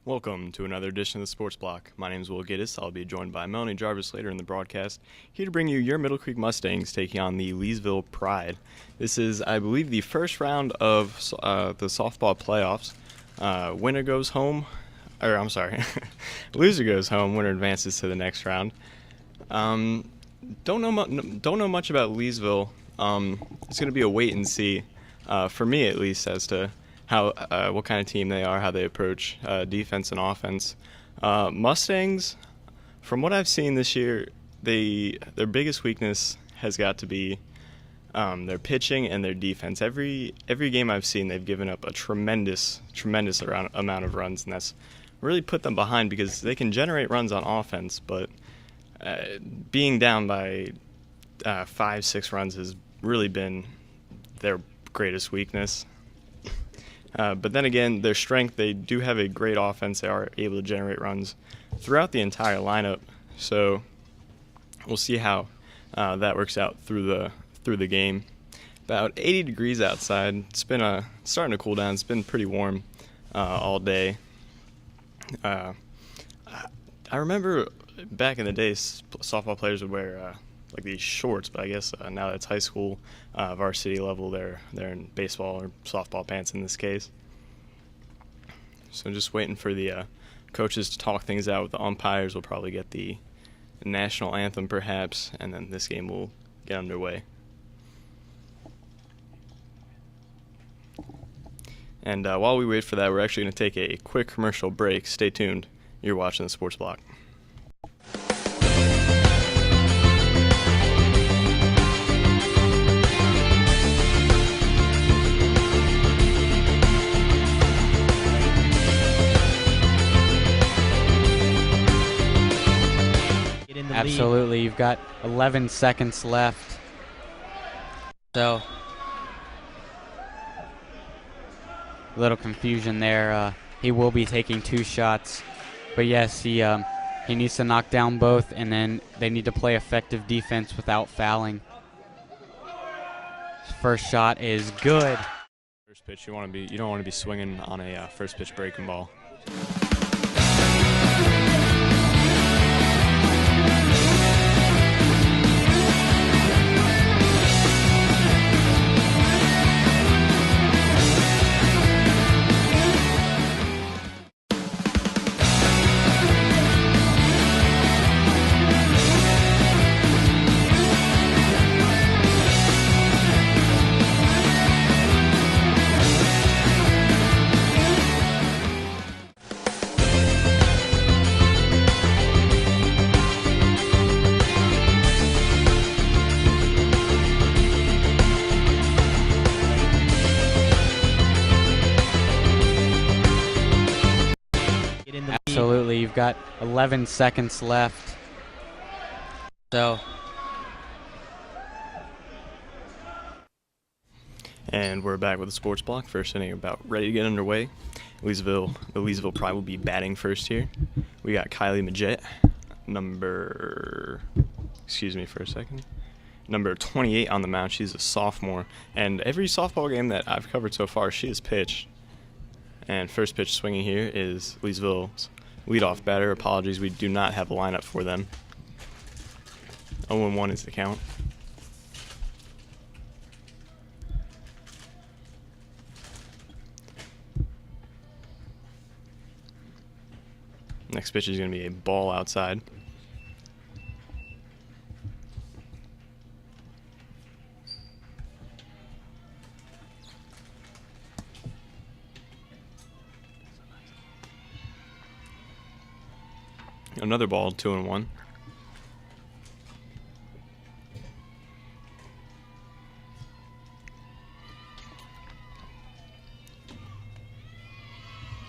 Welcome to another edition of the Sports Block. My name is Will Giddis. I'll be joined by Melanie Jarvis later in the broadcast, here to bring you your Middle Creek Mustangs taking on the Leesville Pride. This is, I believe, the first round of the softball playoffs. Winner goes home, loser goes home. Winner advances to the next round. Don't know much about Leesville. It's going to be a wait and see, for me at least, as to how what kind of team they are, how they approach defense and offense. Mustangs, from what I've seen this year, their biggest weakness has got to be their pitching and their defense. Every game I've seen, they've given up a tremendous amount of runs, and that's really put them behind because they can generate runs on offense, but being down by 5-6 runs has really been their greatest weakness. But then again, their strength, they do have a great offense. They are able to generate runs throughout the entire lineup. So we'll see how that works out through the game. About 80 degrees outside. It's been starting to cool down. It's been pretty warm all day. I remember back in the day, softball players would wear like these shorts, but I guess now that it's high school varsity level, they're in baseball or softball pants in this case. So just waiting for the coaches to talk things out with the umpires. We'll probably get the national anthem perhaps, and then this game will get underway. And while we wait for that, we're actually going to take a quick commercial break. Stay tuned. You're watching the Sports Block. Absolutely. You've got 11 seconds left. So, a little confusion there. He will be taking 2 shots. But yes, he needs to knock down both, and then they need to play effective defense without fouling. His first shot is good. First pitch, you don't want to be swinging on a first pitch breaking ball. Absolutely. You've got 11 seconds left. So. And we're back with the Sports Block. First inning about ready to get underway. The Leesville Pride will be batting first here. We got Kylie Majette, number 28 on the mound. She's a sophomore. And every softball game that I've covered so far, she has pitched. And first pitch swinging here is Leesville's leadoff batter. Apologies, we do not have a lineup for them. 0-1 is the count. Next pitch is going to be a ball outside. Another ball, 2-1.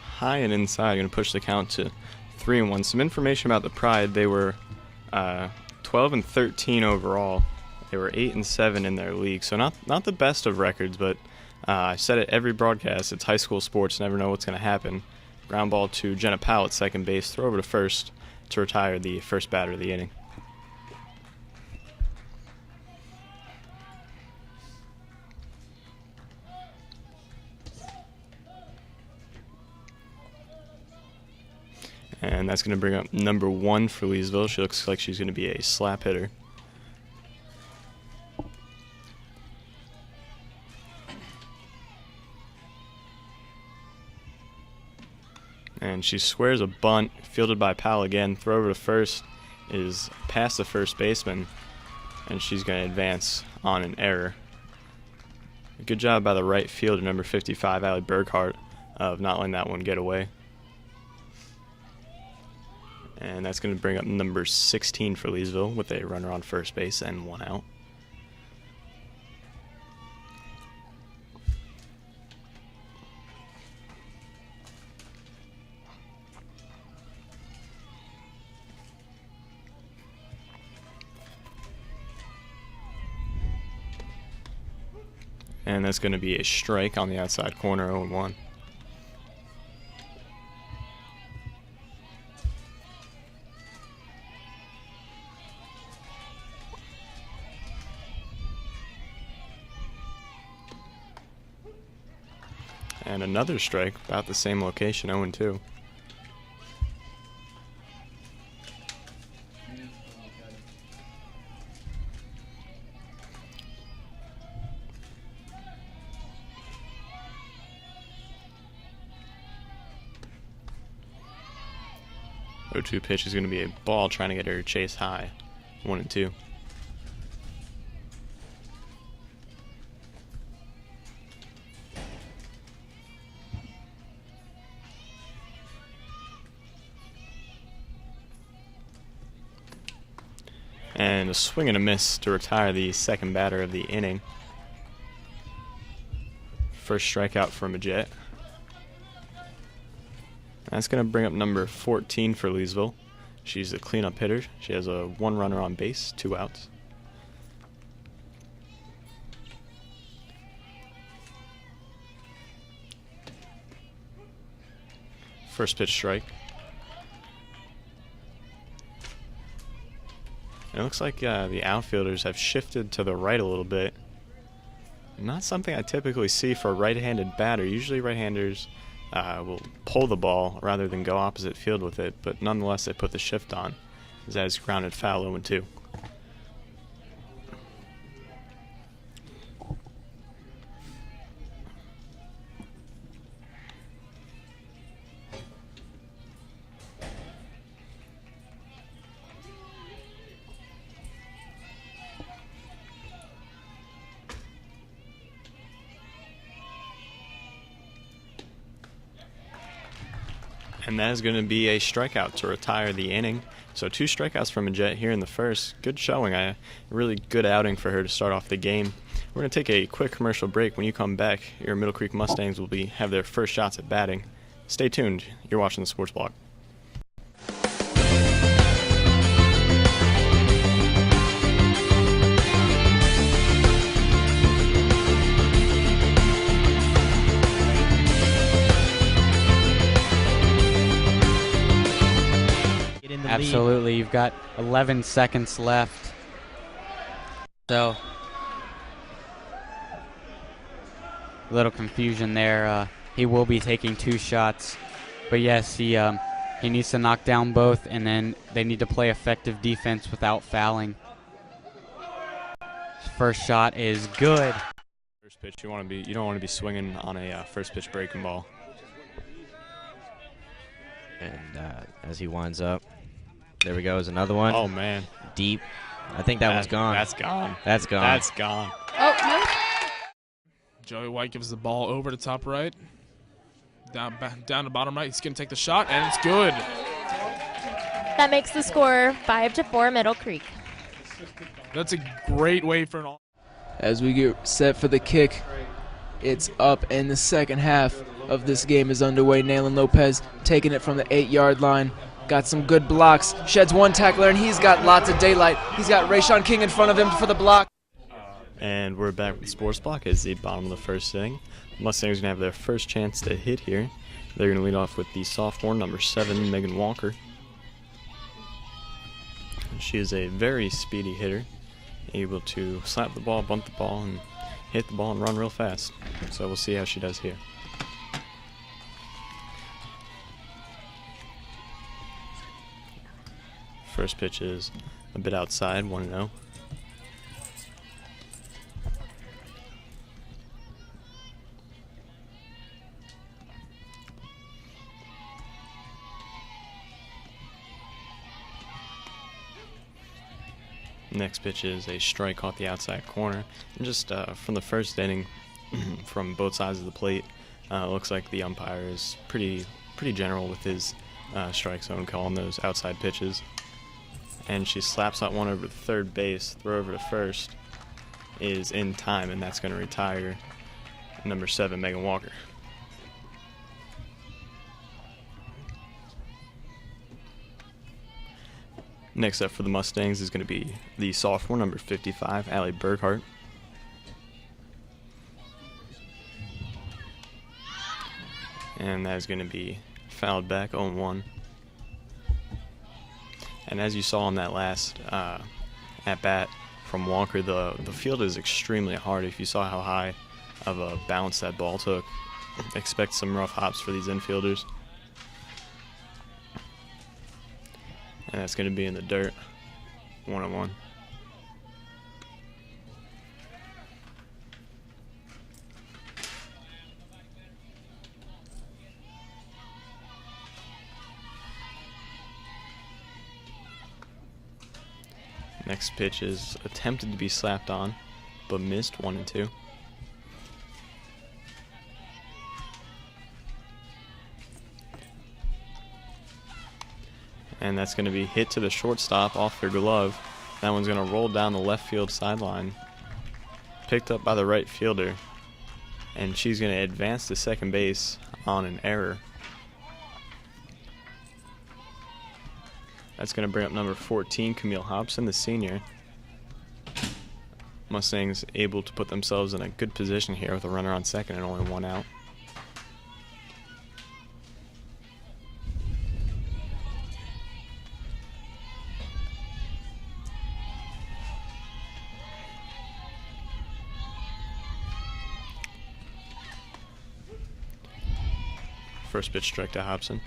High and inside, going to push the count to 3-1. Some information about the Pride: they were 12-13 overall. They were 8-7 in their league, so not the best of records. But I said it every broadcast: it's high school sports. Never know what's going to happen. Ground ball to Jenna Powell at second base. Throw over to first to retire the first batter of the inning. And that's going to bring up number 1 for Leesville. She looks like she's going to be a slap hitter. And she squares a bunt, fielded by Powell again. Throw over to first is past the first baseman, and she's going to advance on an error. Good job by the right fielder, number 55, Allie Burkhart, of not letting that one get away. And that's going to bring up number 16 for Leesville with a runner on first base and 1 out. And that's going to be a strike on the outside corner, 0-1. And another strike, about the same location, 0-2. The 0-2 pitch is going to be a ball trying to get her to chase high, 1-2. And a swing and a miss to retire the second batter of the inning. First strikeout for Majette. That's going to bring up number 14 for Leesville. She's a cleanup hitter. She has a 1 runner on base, 2 outs. First pitch strike. And it looks like the outfielders have shifted to the right a little bit. Not something I typically see for a right-handed batter. Usually right-handers will pull the ball rather than go opposite field with it, but nonetheless they put the shift on. That is grounded foul, 0-2. And that is going to be a strikeout to retire the inning. So 2 strikeouts from Majette here in the first. Good showing. A really good outing for her to start off the game. We're going to take a quick commercial break. When you come back, your Middle Creek Mustangs will have their first shots at batting. Stay tuned. You're watching the Sports Block. Absolutely. You've got 11 seconds left. So, a little confusion there. He will be taking 2 shots. But yes, he needs to knock down both, and then they need to play effective defense without fouling. First shot is good. First pitch, you don't want to be swinging on a first pitch breaking ball. And as he winds up, there we go, is another one. Oh, man. Deep. I think that one's gone. That's gone. That's gone. That's gone. Oh, no. Joey White gives the ball over to top right. Down to bottom right. He's going to take the shot, and it's good. That makes the score 5-4 Middle Creek. That's a great way for an all. As we get set for the kick, it's up, and the second half of this game is underway. Nayland Lopez taking it from the 8-yard line. Got some good blocks. Sheds 1 tackler, and he's got lots of daylight. He's got Rayshawn King in front of him for the block. And we're back with the Sports Block as the bottom of the first inning. Mustangs are going to have their first chance to hit here. They're going to lead off with the sophomore, number 7, Megan Walker. She is a very speedy hitter, able to slap the ball, bunt the ball, and hit the ball and run real fast. So we'll see how she does here. First pitch is a bit outside, 1-0. Next pitch is a strike off the outside corner. And just from the first inning, from both sides of the plate, looks like the umpire is pretty general with his strike zone call on those outside pitches. And she slaps that one over to third base. Throw over to first is in time, and that's going to retire number 7, Megan Walker. Next up for the Mustangs is going to be the sophomore, number 55, Allie Burkhart. And that is going to be fouled back, 0-1. And as you saw on that last at-bat from Walker, the field is extremely hard. If you saw how high of a bounce that ball took, expect some rough hops for these infielders. And that's going to be in the dirt, 1-1. Next pitch is attempted to be slapped on, but missed, 1-2. And that's going to be hit to the shortstop off their glove. That one's going to roll down the left field sideline. Picked up by the right fielder. And she's going to advance to second base on an error. That's going to bring up number 14, Camille Hobson, the senior. Mustangs able to put themselves in a good position here with a runner on second and only 1 out. First pitch strike to Hobson.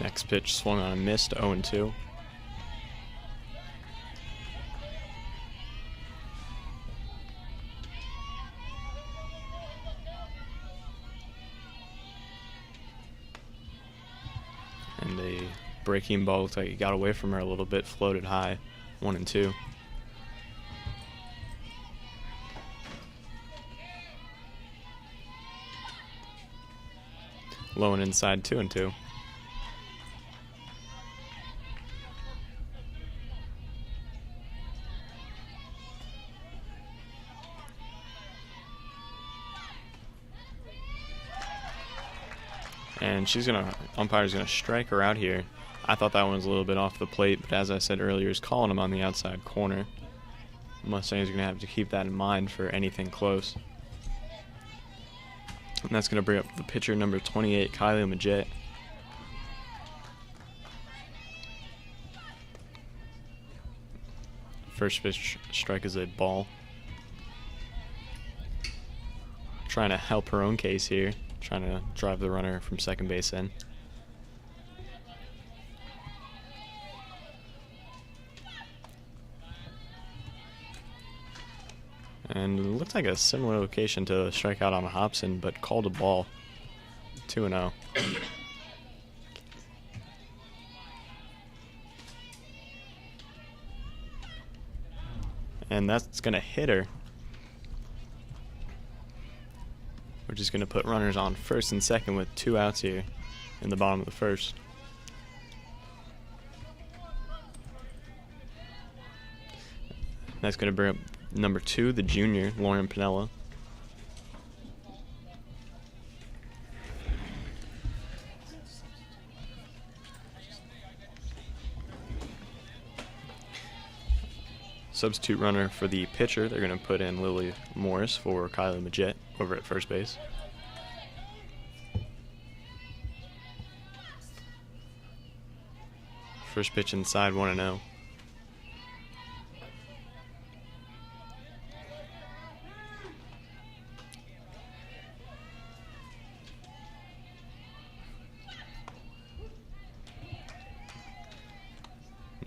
Next pitch swung on and missed, 0-2. And a breaking ball looked like it got away from her a little bit, floated high, 1-2. Low and inside, 2-2. And umpire's gonna strike her out here. I thought that one was a little bit off the plate, but as I said earlier, is calling him on the outside corner. Mustangs are gonna have to keep that in mind for anything close. And that's gonna bring up the pitcher, number 28, Kylie Majette. First pitch strike is a ball. Trying to help her own case here. Trying to drive the runner from second base in. And it looked like a similar location to a strikeout on Hobson, but called a ball. 2-0. And that's going to hit her. We're just going to put runners on first and second with 2 outs here in the bottom of the first. That's going to bring up number 2, the junior, Lauren Pinella. Substitute runner for the pitcher, they're going to put in Lily Morris for Kylie Majette over at first base. First pitch inside, 1-0.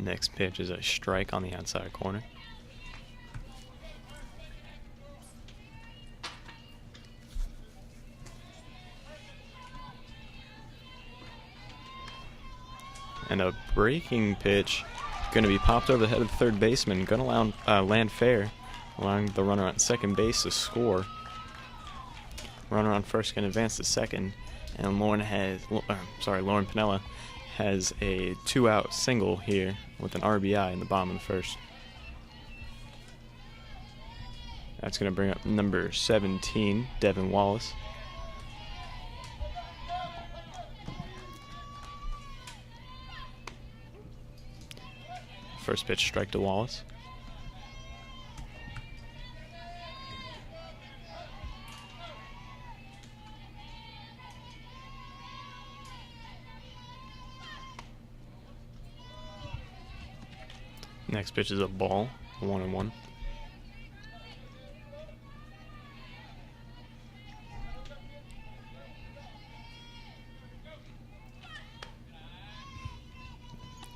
Next pitch is a strike on the outside corner. And a breaking pitch going to be popped over the head of the third baseman. Going to land fair, allowing the runner on second base to score. Runner on first can advance to second, and Lauren Pinella has a 2-out single here with an RBI in the bottom of the first. That's going to bring up number 17, Devin Wallace. First pitch strike to Wallace. Next pitch is a ball, 1-1.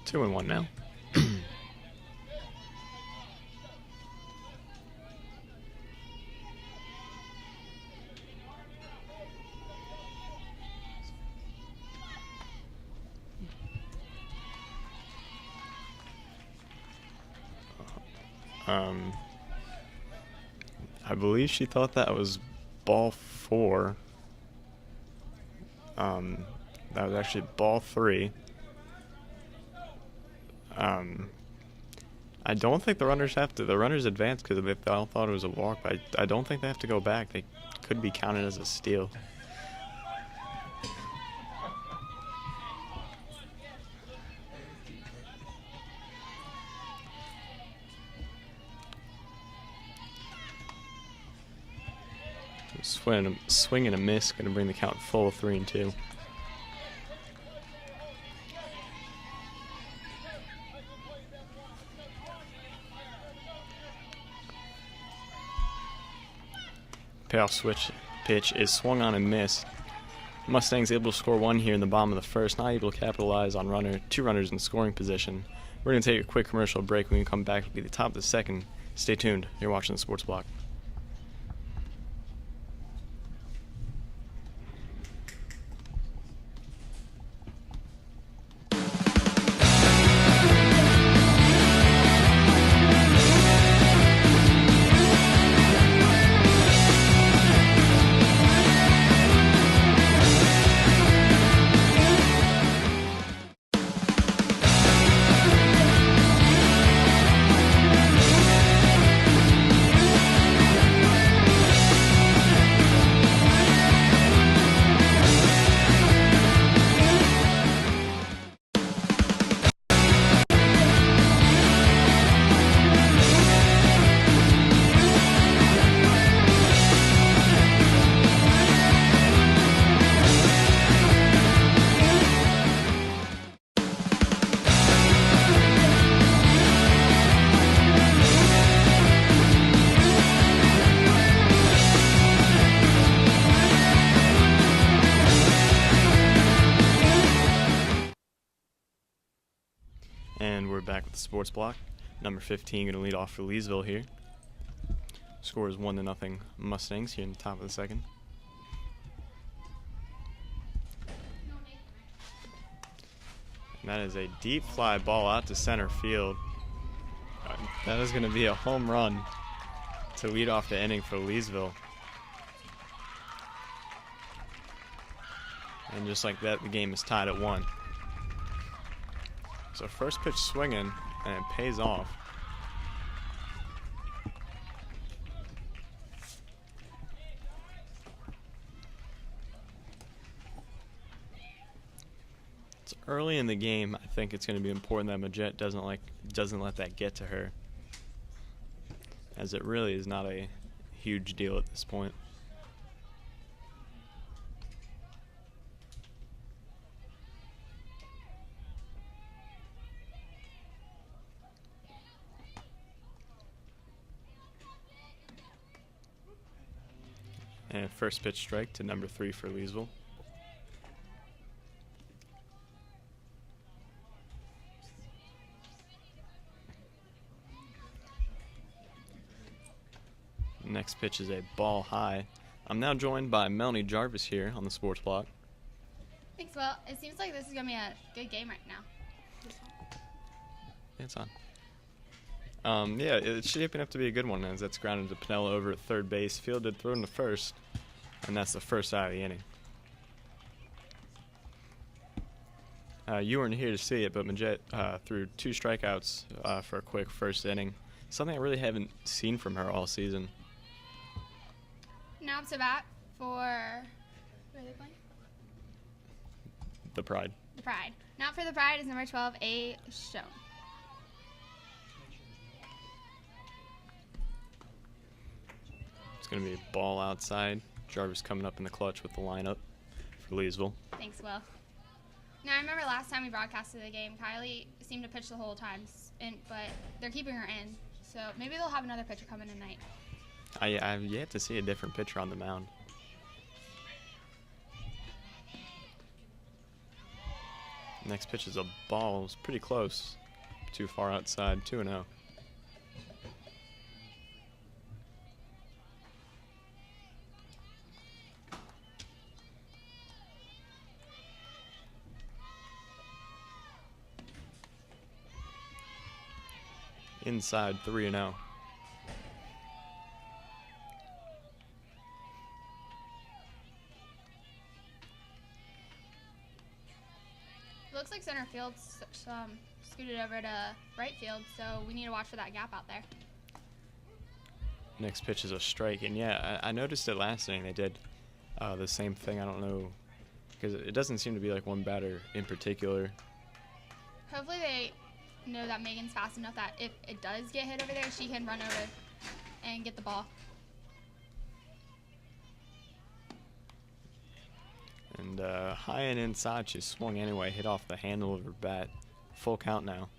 Two and one now. I believe she thought that was ball 4. That was actually ball 3. I don't think the runners have to. The runners advance because they all thought it was a walk, but I don't think they have to go back. They could be counted as a steal. Swing and a miss, going to bring the count full of 3-2. Payoff switch pitch is swung on and missed. Mustangs able to score 1 here in the bottom of the first, not able to capitalize on 2 runners in scoring position. We're going to take a quick commercial break. When we come back, it'll be the top of the second. Stay tuned. You're watching the Sports Block. And we're back with the Sports Block. Number 15 going to lead off for Leesville here. Score is 1-0 Mustangs here in the top of the second. And that is a deep fly ball out to center field. That is going to be a home run to lead off the inning for Leesville. And just like that, the game is tied at 1. So first pitch swinging, and it pays off. It's early in the game. I think it's going to be important that Majette doesn't let that get to her, as it really is not a huge deal at this point. And first pitch strike to number 3 for Leesville. Next pitch is a ball high. I'm now joined by Melanie Jarvis here on the Sports Block. Thanks. Well, it seems like this is going to be a good game right now. It's on. Yeah, it's shaping up to be a good one as that's grounded to Pinella over at third base. Fielded, thrown to first, and that's the first out of the inning. You weren't here to see it, but Majette threw 2 strikeouts for a quick first inning. Something I really haven't seen from her all season. Now up to bat for, where are they playing? The Pride. The Pride. Now for the Pride is number 12, A. Shown. It's going to be a ball outside. Jarvis coming up in the clutch with the lineup for Leesville. Thanks, Will. Now, I remember last time we broadcasted the game, Kylie seemed to pitch the whole time, but they're keeping her in. So maybe they'll have another pitcher come in tonight. I've yet to see a different pitcher on the mound. Next pitch is a ball. It's pretty close. Too far outside. 2-0. Inside 3-0. Looks like center field's scooted over to right field, so we need to watch for that gap out there. Next pitch is a strike, and yeah, I noticed it last inning. They did the same thing. I don't know, because it doesn't seem to be like one batter in particular. Hopefully they know that Megan's fast enough that if it does get hit over there, she can run over and get the ball. And high and inside, she swung anyway, hit off the handle of her bat. Full count now.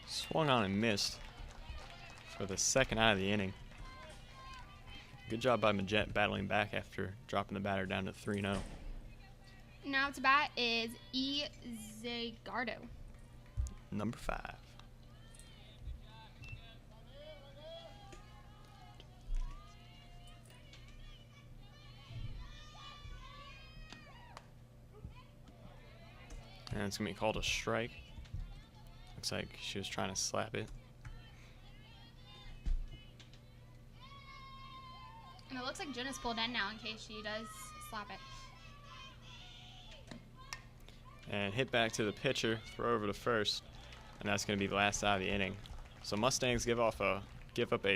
Swung on and missed for the second out of the inning. Good job by Majette battling back after dropping the batter down to 3-0. Now to bat is E. Zagardo. Number 5. And it's going to be called a strike. Looks like she was trying to slap it. And it looks like Jenna's pulled in now in case she does slap it. And hit back to the pitcher, throw over to first, and that's going to be the last out of the inning. So Mustangs give up a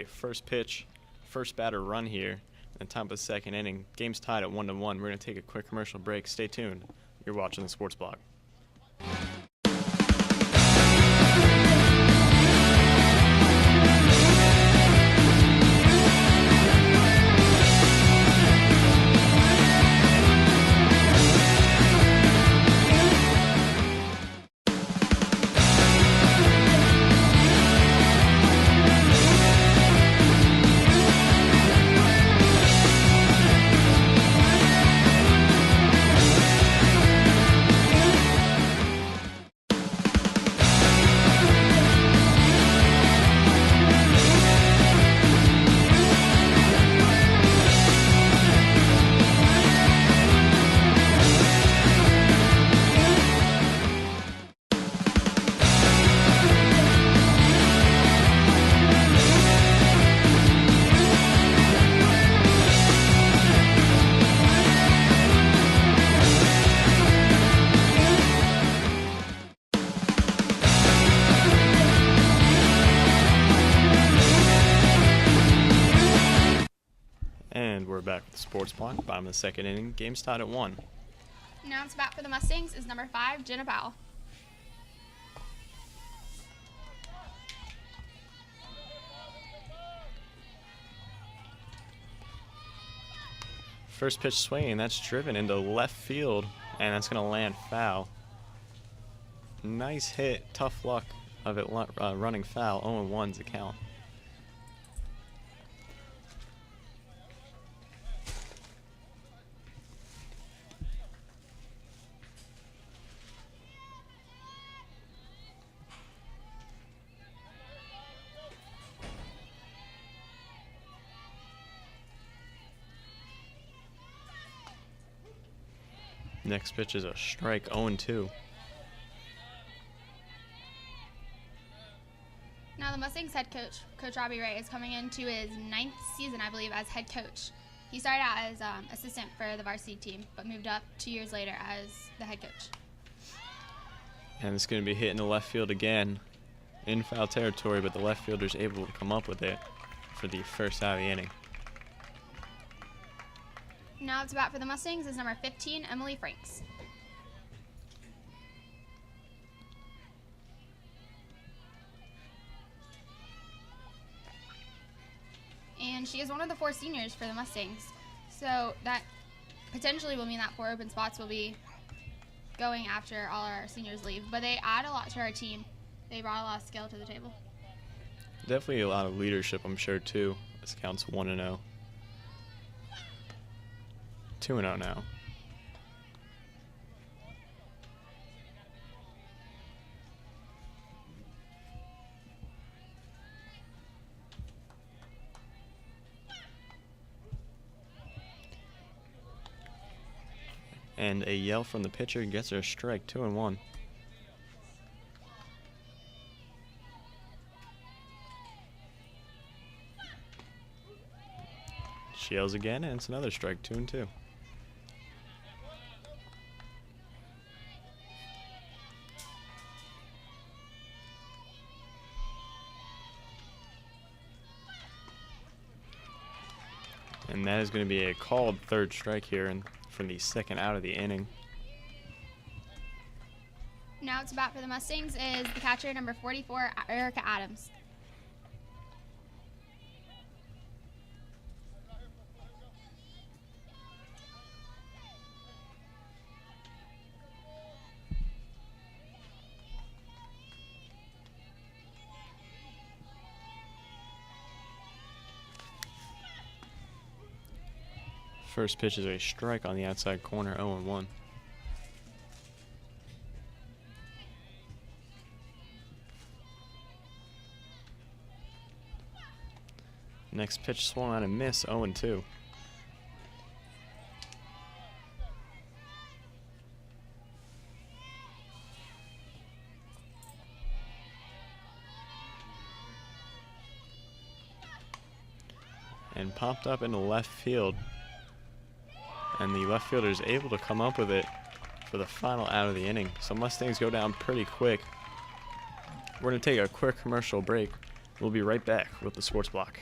first pitch, first batter run here in the top of the second inning. Game's tied at 1-1. We're going to take a quick commercial break. Stay tuned. You're watching the Sports Block. And we're back with the Sports Block. Bottom of the second inning. Game's tied at 1. Now to bat for the Mustangs is number 5, Jenna Powell. First pitch swinging, that's driven into left field, and that's going to land foul. Nice hit, tough luck of it running foul. 0-1's the count. Next pitch is a strike, 0-2. Now the Mustangs head coach, Coach Robbie Ray, is coming into his 9th season, I believe, as head coach. He started out as assistant for the varsity team, but moved up 2 years later as the head coach. And it's going to be hit in the left field again in foul territory, but the left fielder's able to come up with it for the first out of the inning. Now to bat for the Mustangs is number 15, Emily Franks. And she is one of the 4 seniors for the Mustangs. So that potentially will mean that 4 open spots will be going after all our seniors leave. But they add a lot to our team. They brought a lot of skill to the table. Definitely a lot of leadership, I'm sure, too. This counts 1-0. 2-0 now. And a yell from the pitcher gets her a strike, 2-1. She yells again, and it's another strike, 2-2. And that is going to be a called third strike here from the second out of the inning. Now to bat for the Mustangs is the catcher, number 44, Erica Adams. First pitch is a strike on the outside corner, 0-1. Next pitch swung on and miss, 0-2. And popped up into left field. And the left fielder is able to come up with it for the final out of the inning. So Mustangs go down pretty quick. We're going to take a quick commercial break. We'll be right back with the Sports Block.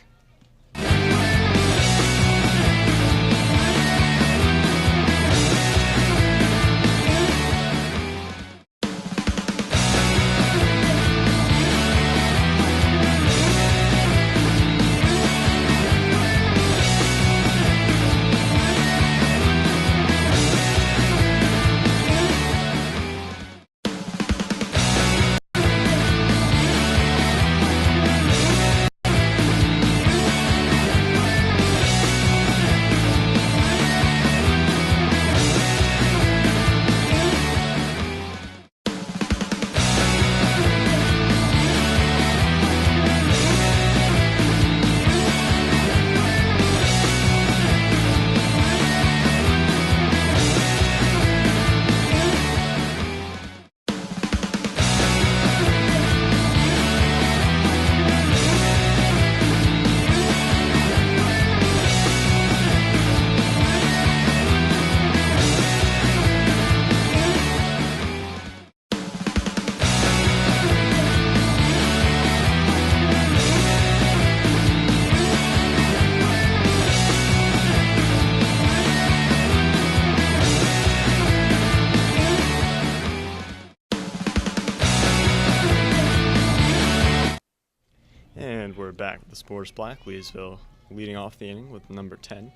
And we're back with the Sports Black. Leesville leading off the inning with number 10.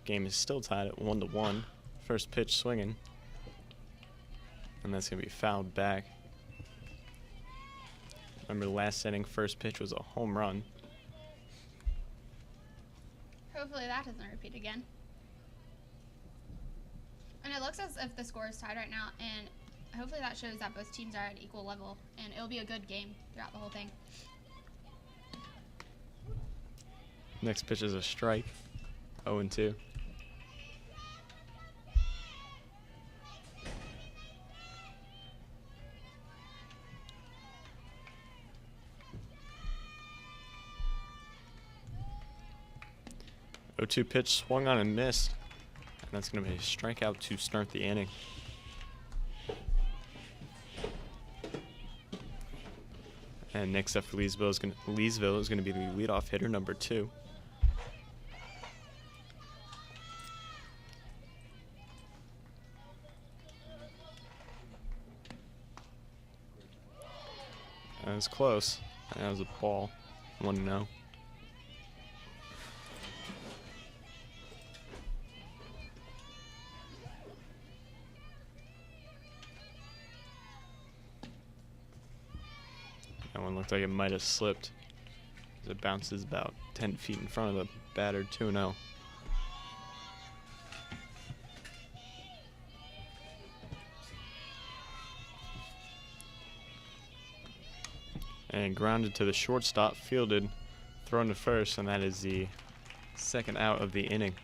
Game is still tied at 1-1. First pitch swinging. And that's going to be fouled back. Remember, last inning, first pitch was a home run. Hopefully that doesn't repeat again. And it looks as if the score is tied right now, and hopefully that shows that both teams are at equal level, and it'll be a good game throughout the whole thing. Next pitch is a strike, 0-2. 0-2 pitch swung on and missed. And that's going to be a strikeout to start the inning. And next up for Leesville is going to be the leadoff hitter, number 2. That was close. That was a ball. 1-0. That one looked like it might have slipped, as it bounces about 10 feet in front of the batter. 2-0. And grounded to the shortstop, fielded, thrown to first, and that is the second out of the inning.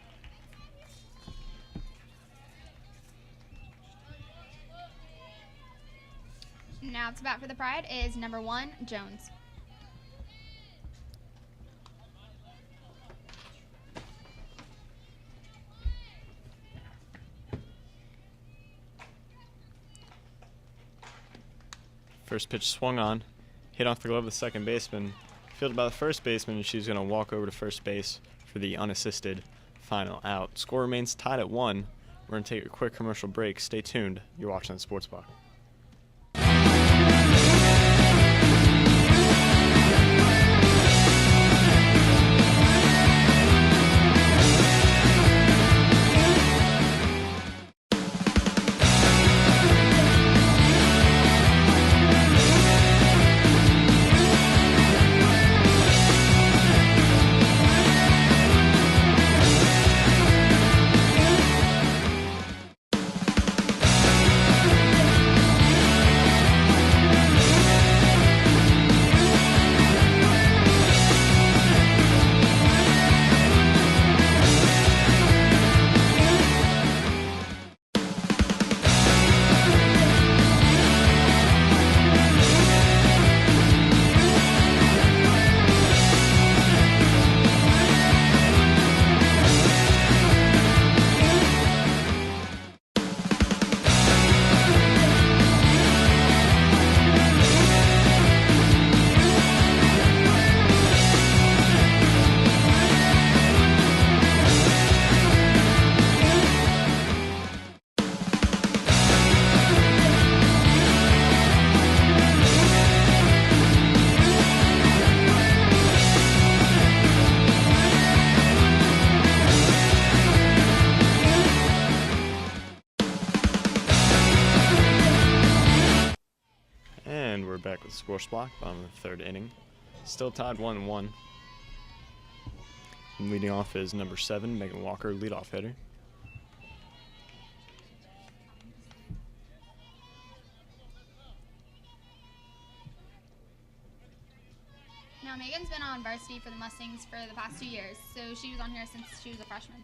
Now to bat for the Pride is number 1, Jones. First pitch swung on, hit off the glove of the second baseman, fielded by the first baseman, and she's going to walk over to first base for the unassisted final out. Score remains tied at 1. We're going to take a quick commercial break. Stay tuned. You're watching the Sports Block. And we're back with the Sports Block, bottom of the third inning. Still tied 1-1. And leading off is number 7, Megan Walker, leadoff hitter. Now Megan's been on varsity for the Mustangs for the past 2 years, so she was on here since she was a freshman.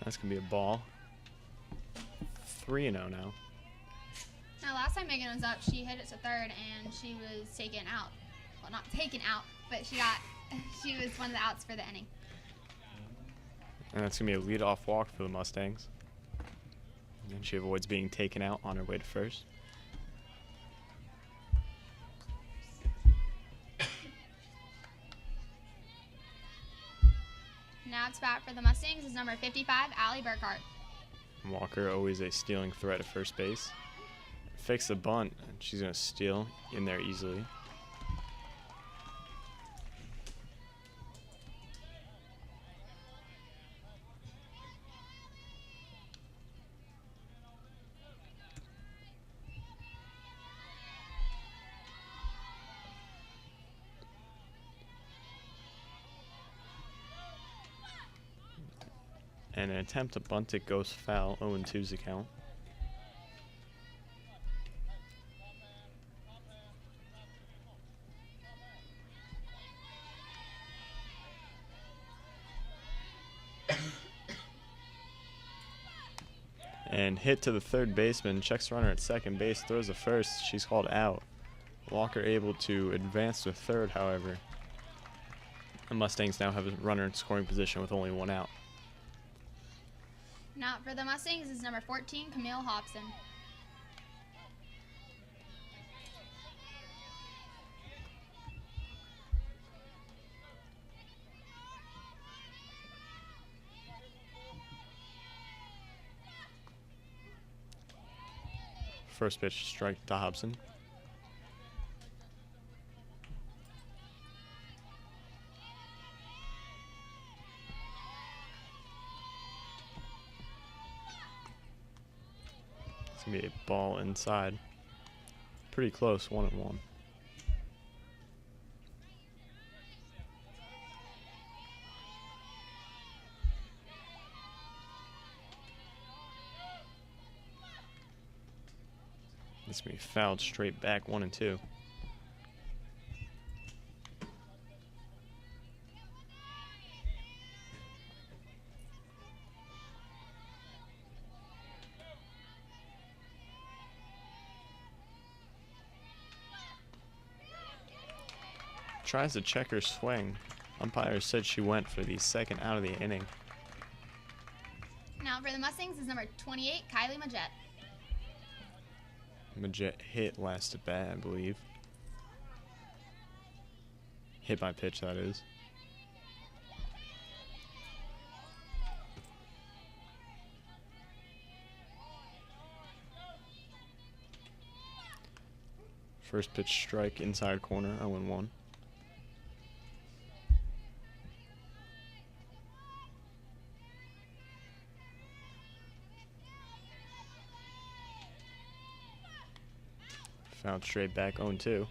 That's going to be a ball. 3-0 now. Now last time Megan was up, she hit it to third and she was taken out. Well, not taken out, but she was one of the outs for the inning. And that's going to be a leadoff walk for the Mustangs. And she avoids being taken out on her way to first. Now it's bat for the Mustangs is number 55, Allie Burkhart. Walker, always a stealing threat at first base. Fakes the bunt, and she's going to steal in there easily. And an attempt to bunt it goes foul. 0-2's the count. And hit to the third baseman, checks the runner at second base, throws the first. She's called out. Walker able to advance to third, however. The Mustangs now have a runner in scoring position with only one out. Now for the Mustangs is number 14, Camille Hobson. First pitch, strike to Hobson. It's going to be a ball inside. Pretty close, 1-1. This going to be fouled straight back, 1-2. Tries to check her swing. Umpire said she went for the second out of the inning. Now for the Mustangs is number 28, Kylie Majette. Majette hit last at bat, I believe. Hit by pitch, that is. First pitch strike inside corner, 0-1. Fouled straight back, 0-2.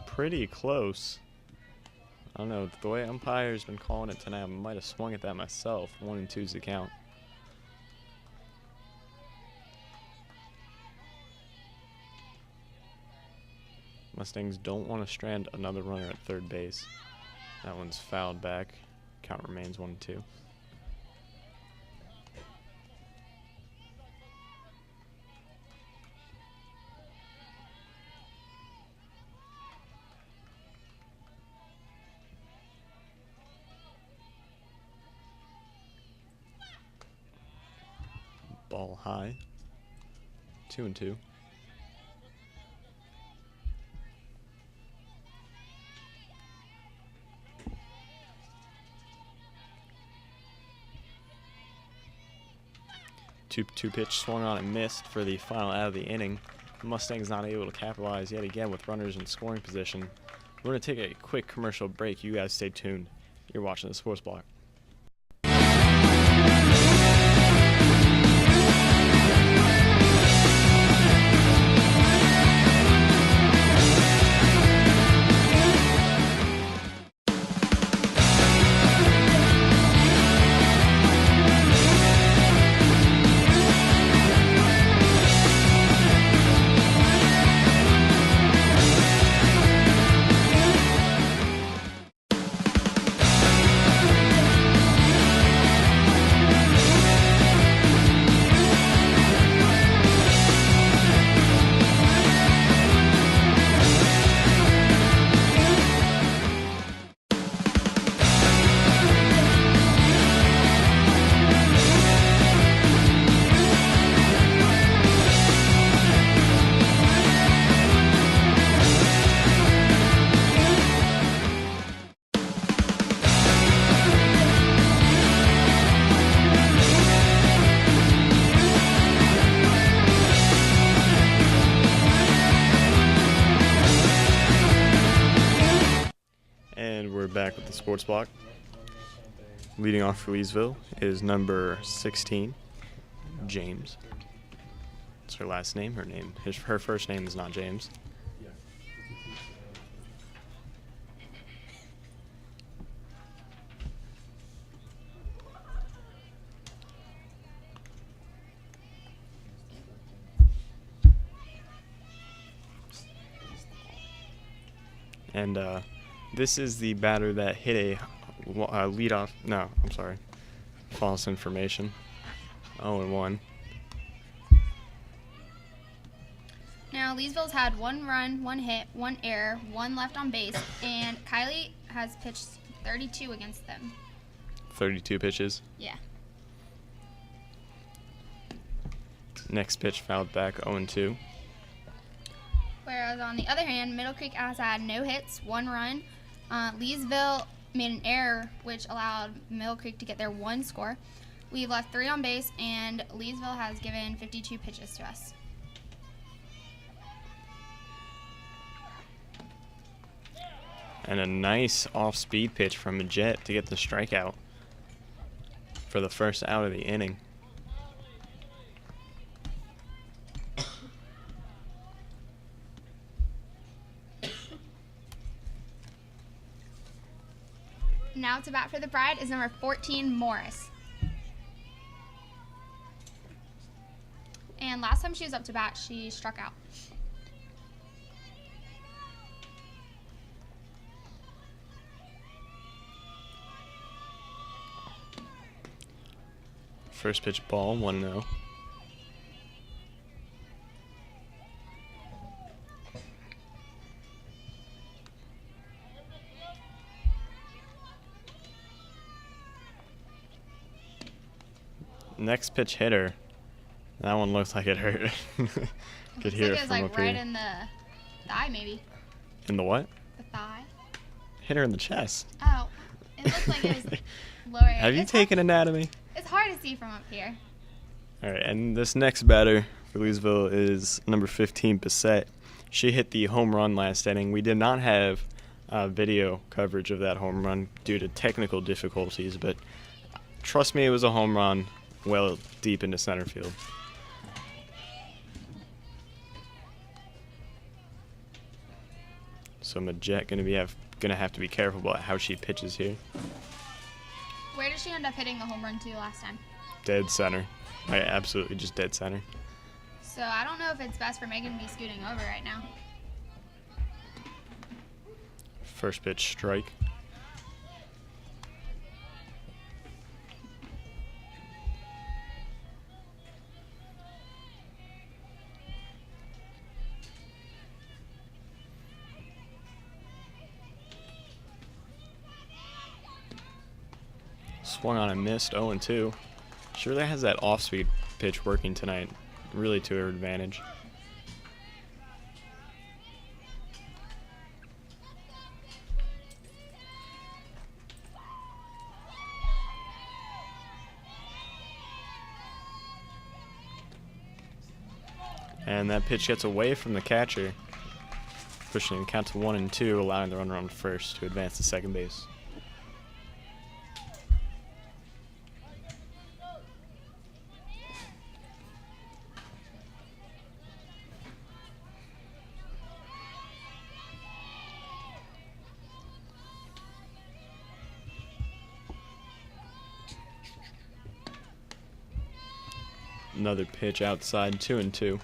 Pretty close. I don't know, the way umpire's been calling it tonight, I might have swung at that myself. 1-2's the count. Mustangs don't want to strand another runner at third base. That one's fouled back. Count remains 1-2. Ball high. 2-2. Two pitch swung on and missed for the final out of the inning. The Mustangs not able to capitalize yet again with runners in scoring position. We're going to take a quick commercial break. You guys stay tuned. You're watching the Sports Block. Back with the Sports Block. Leading off for Leesville is number 16, James. That's her last name. Her first name is not James. And this is the batter that hit a leadoff. No, I'm sorry. False information. 0-1. Now, Leesville's had 1 run, 1 hit, 1 error, 1 left on base, and Kylie has pitched 32 against them. 32 pitches. Yeah. Next pitch fouled back 0-2. Whereas on the other hand, Middle Creek has had no hits, 1 run. Leesville made an error, which allowed Middle Creek to get their 1 score. We've left 3 on base, and Leesville has given 52 pitches to us. And a nice off-speed pitch from a Jet to get the strikeout for the first out of the inning. Now to bat for the Pride is number 14, Morris. And last time she was up to bat, she struck out. First pitch ball, 1-0. Next pitch hitter. That one looks like it hurt. Could hear it It was from like up right here. in the thigh, maybe. In the what? The thigh. Hit her in the chest. Oh, it looked like it was lower. Have you It's taken anatomy? It's hard to see from up here. All right, and this next batter for Leesville is number 15, Bissett. She hit the home run last inning. We did not have video coverage of that home run due to technical difficulties, but trust me, it was a home run well deep into center field. So Majette gonna have to be careful about how she pitches here. Where did she end up hitting the home run to last time? Dead center. Right, absolutely just dead center. So I don't know if it's best for Megan to be scooting over right now. First pitch strike. Swung on and missed, 0-2. She really has that off-speed pitch working tonight, really to her advantage. And that pitch gets away from the catcher, pushing the count to 1-2, allowing the runner on first to advance to second base. Another pitch outside, 2-2.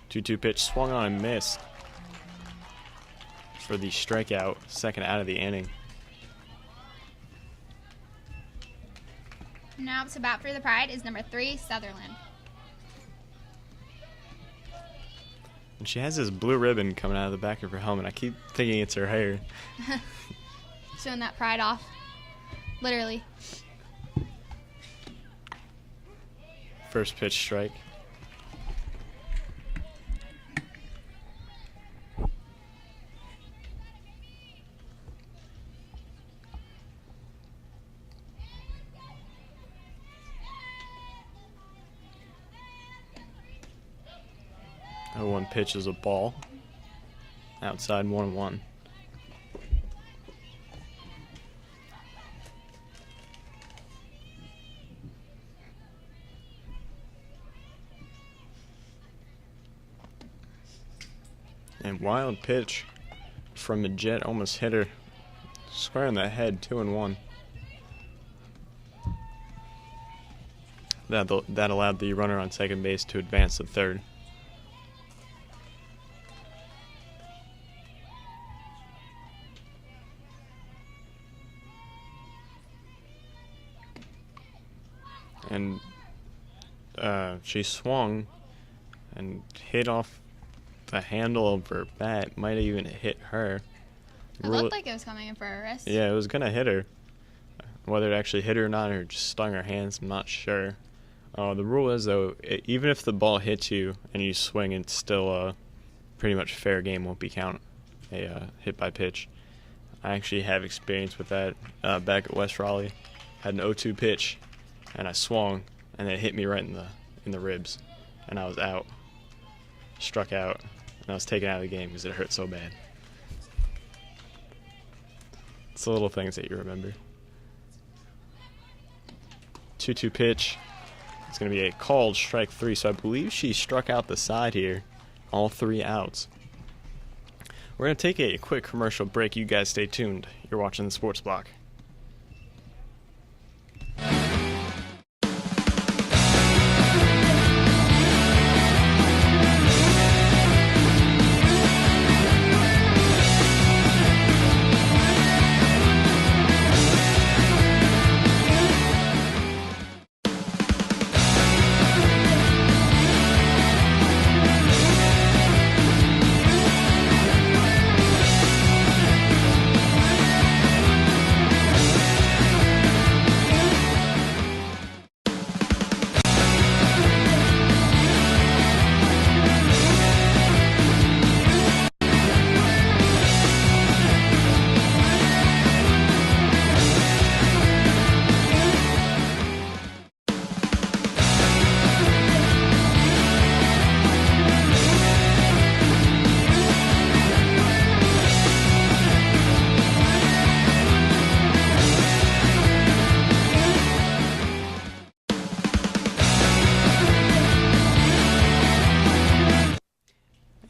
Two-two pitch swung on and missed for the strikeout, second out of the inning. Now to bat for the Pride is number 3, Sutherland. And she has this blue ribbon coming out of the back of her helmet. I keep thinking it's her hair. Showing that pride off. Literally. First pitch strike. One pitch is a ball. Outside, 1-1. And wild pitch from Majette, almost hit her Square in the head, 2-1. That allowed the runner on second base to advance to third. And she swung and hit off the handle of her bat. Might have even hit her. It looked like it was coming in for her wrist. Yeah, it was going to hit her. Whether it actually hit her or not, or just stung her hands, I'm not sure. The rule is, though, even if the ball hits you and you swing, it's still pretty much fair game. Won't be count a hit by pitch. I actually have experience with that back at West Raleigh. Had an 0-2 pitch, and I swung, and it hit me right in the ribs, and I was out. Struck out, and I was taken out of the game because it hurt so bad. It's the little things that you remember. 2-2 pitch. It's going to be a called strike 3, so I believe she struck out the side here. All 3 outs. We're going to take a quick commercial break. You guys stay tuned. You're watching the Sports Block.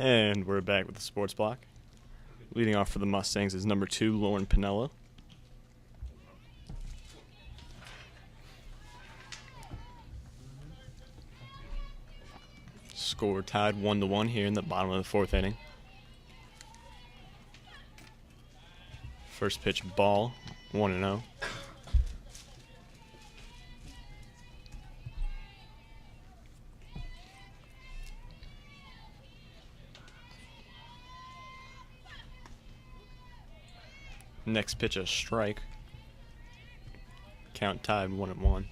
And we're back with the Sports Block. Leading off for the Mustangs is number 2, Lauren Pinella. Score tied 1-1 here in the bottom of the 4th inning. First pitch ball, 1-0. Next pitch a strike. Count tied 1-1.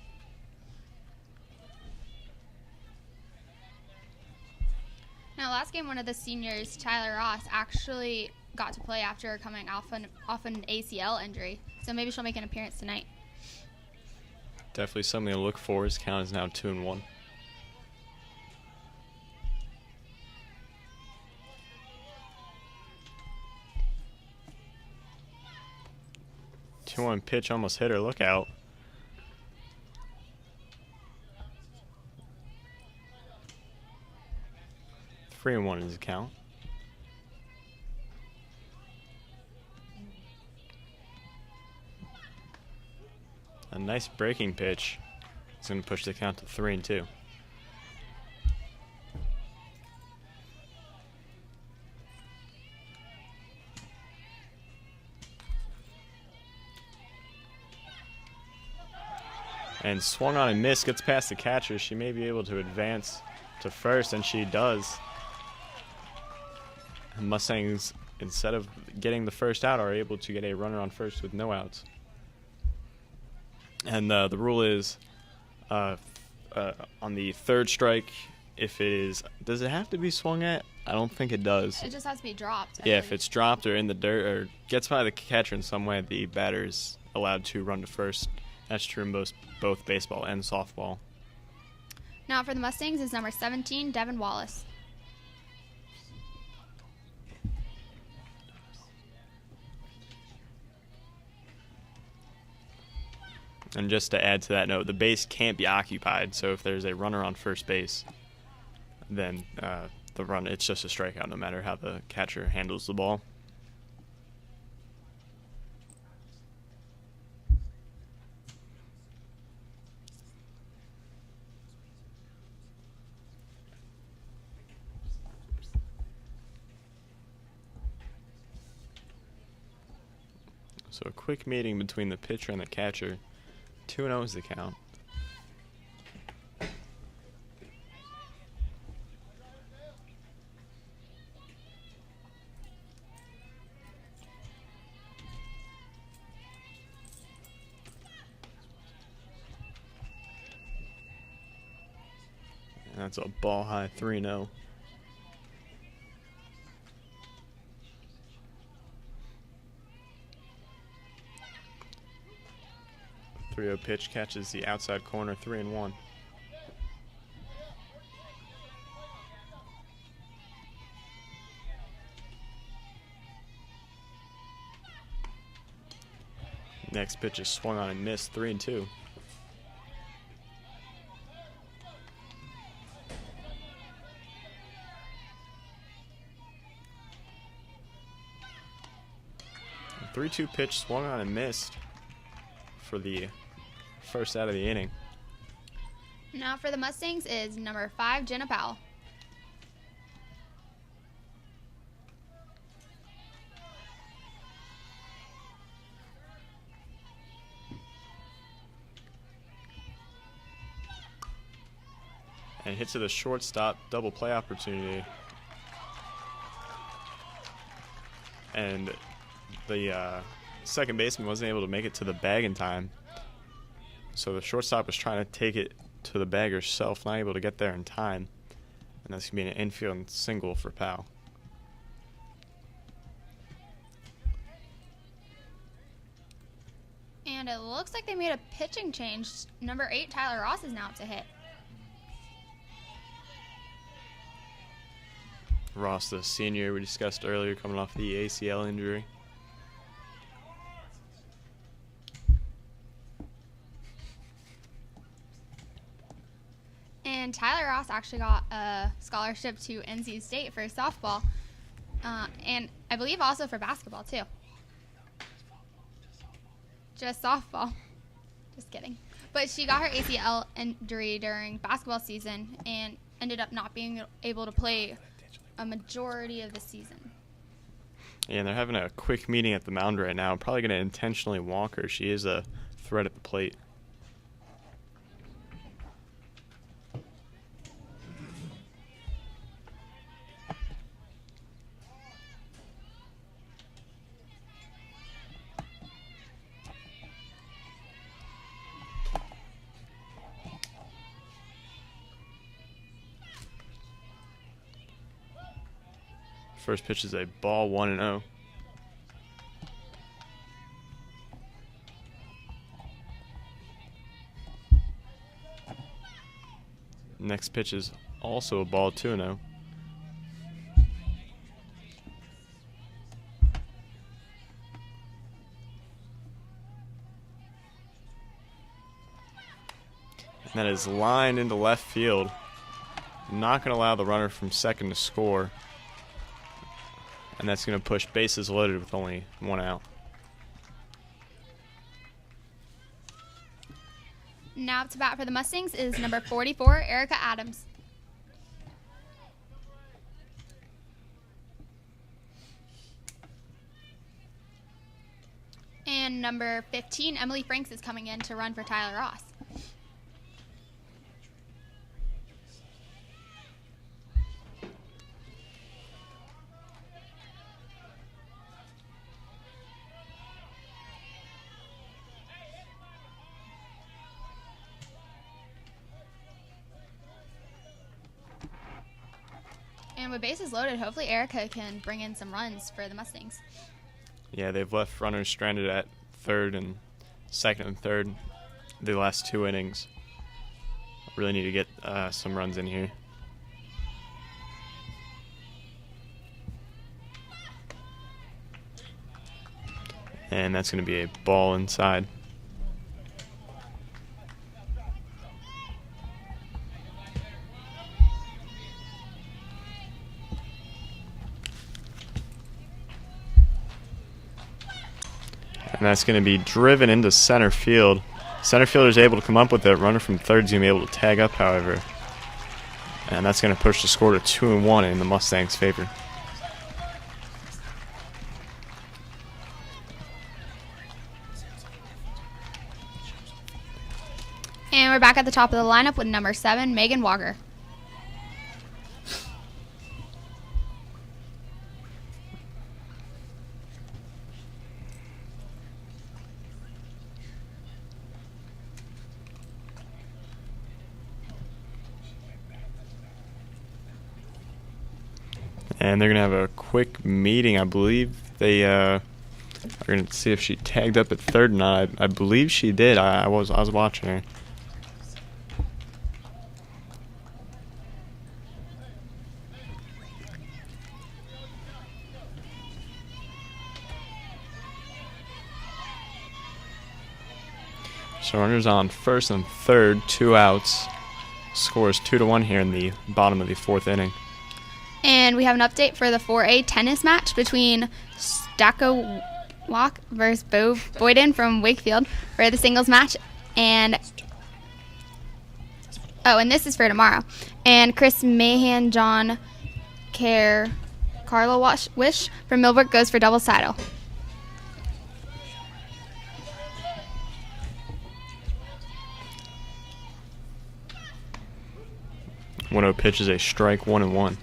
Now, last game, one of the seniors, Tyler Ross, actually got to play after coming off an ACL injury. So maybe she'll make an appearance tonight. Definitely something to look for. His count is now 2-1. One pitch almost hit her. Look out. 3-1 is the count. A nice breaking pitch. It's going to push the count to 3-2. And swung on and missed, gets past the catcher. She may be able to advance to first, and she does. And Mustangs, instead of getting the first out, are able to get a runner on first with no outs. And the rule is on the third strike, if it is, does it have to be swung at? I don't think it does. It just has to be dropped. Yeah, if it's dropped or in the dirt or gets by the catcher in some way, the batter is allowed to run to first. That's true in both baseball and softball. Now for the Mustangs is number 17, Devin Wallace. And just to add to that note, the base can't be occupied, so if there's a runner on first base, then it's just a strikeout no matter how the catcher handles the ball. So a quick meeting between the pitcher and the catcher. 2-0 is the count. And that's a ball high 3-0. The 3-0 pitch catches the outside corner, 3-1. Next pitch is swung on and missed, 3-2. The 3-2 pitch swung on and missed for the first out of the inning. Now for the Mustangs is number 5, Jenna Powell. And hits to the shortstop, double play opportunity. And the second baseman wasn't able to make it to the bag in time. So the shortstop was trying to take it to the bag herself, not able to get there in time. And that's going to be an infield single for Powell. And it looks like they made a pitching change. Number 8, Tyler Ross, is now up to hit. Ross, the senior we discussed earlier, coming off the ACL injury. And Tyler Ross actually got a scholarship to NC State for softball. And I believe also for basketball, too. Just softball. Just kidding. But she got her ACL injury during basketball season and ended up not being able to play a majority of the season. Yeah, and they're having a quick meeting at the mound right now. Probably going to intentionally walk her. She is a threat at the plate. First pitch is a ball, 1-0. Next pitch is also a ball, 2-0. And that is lined into left field. Not going to allow the runner from second to score. And that's going to push bases loaded with only 1 out. Now up to bat for the Mustangs is number 44, Erica Adams. And number 15, Emily Franks, is coming in to run for Tyler Ross. And with bases loaded, hopefully Erica can bring in some runs for the Mustangs. Yeah, they've left runners stranded at third and second and third the last 2 innings. Really need to get some runs in here. And that's going to be a ball inside. And that's going to be driven into center field. Center fielder is able to come up with it. Runner from third is going to be able to tag up, however. And that's going to push the score to 2-1 in the Mustangs' favor. back at the top of the lineup with number 7, Megan Walker. And they're going to have a quick meeting. I believe they are going to see if she tagged up at third or not. I believe she did. I was watching her. So runners on first and third, 2 outs. Score is 2-1 here in the bottom of the 4th inning. And we have an update for the 4A tennis match between Stacko Walk versus Bo Boyden from Wakefield for the singles match. And this is for tomorrow. And Chris Mahan, John Kerr, Carla Wish from Millbrook goes for doubles title. 1-0 pitch is a strike, 1-1.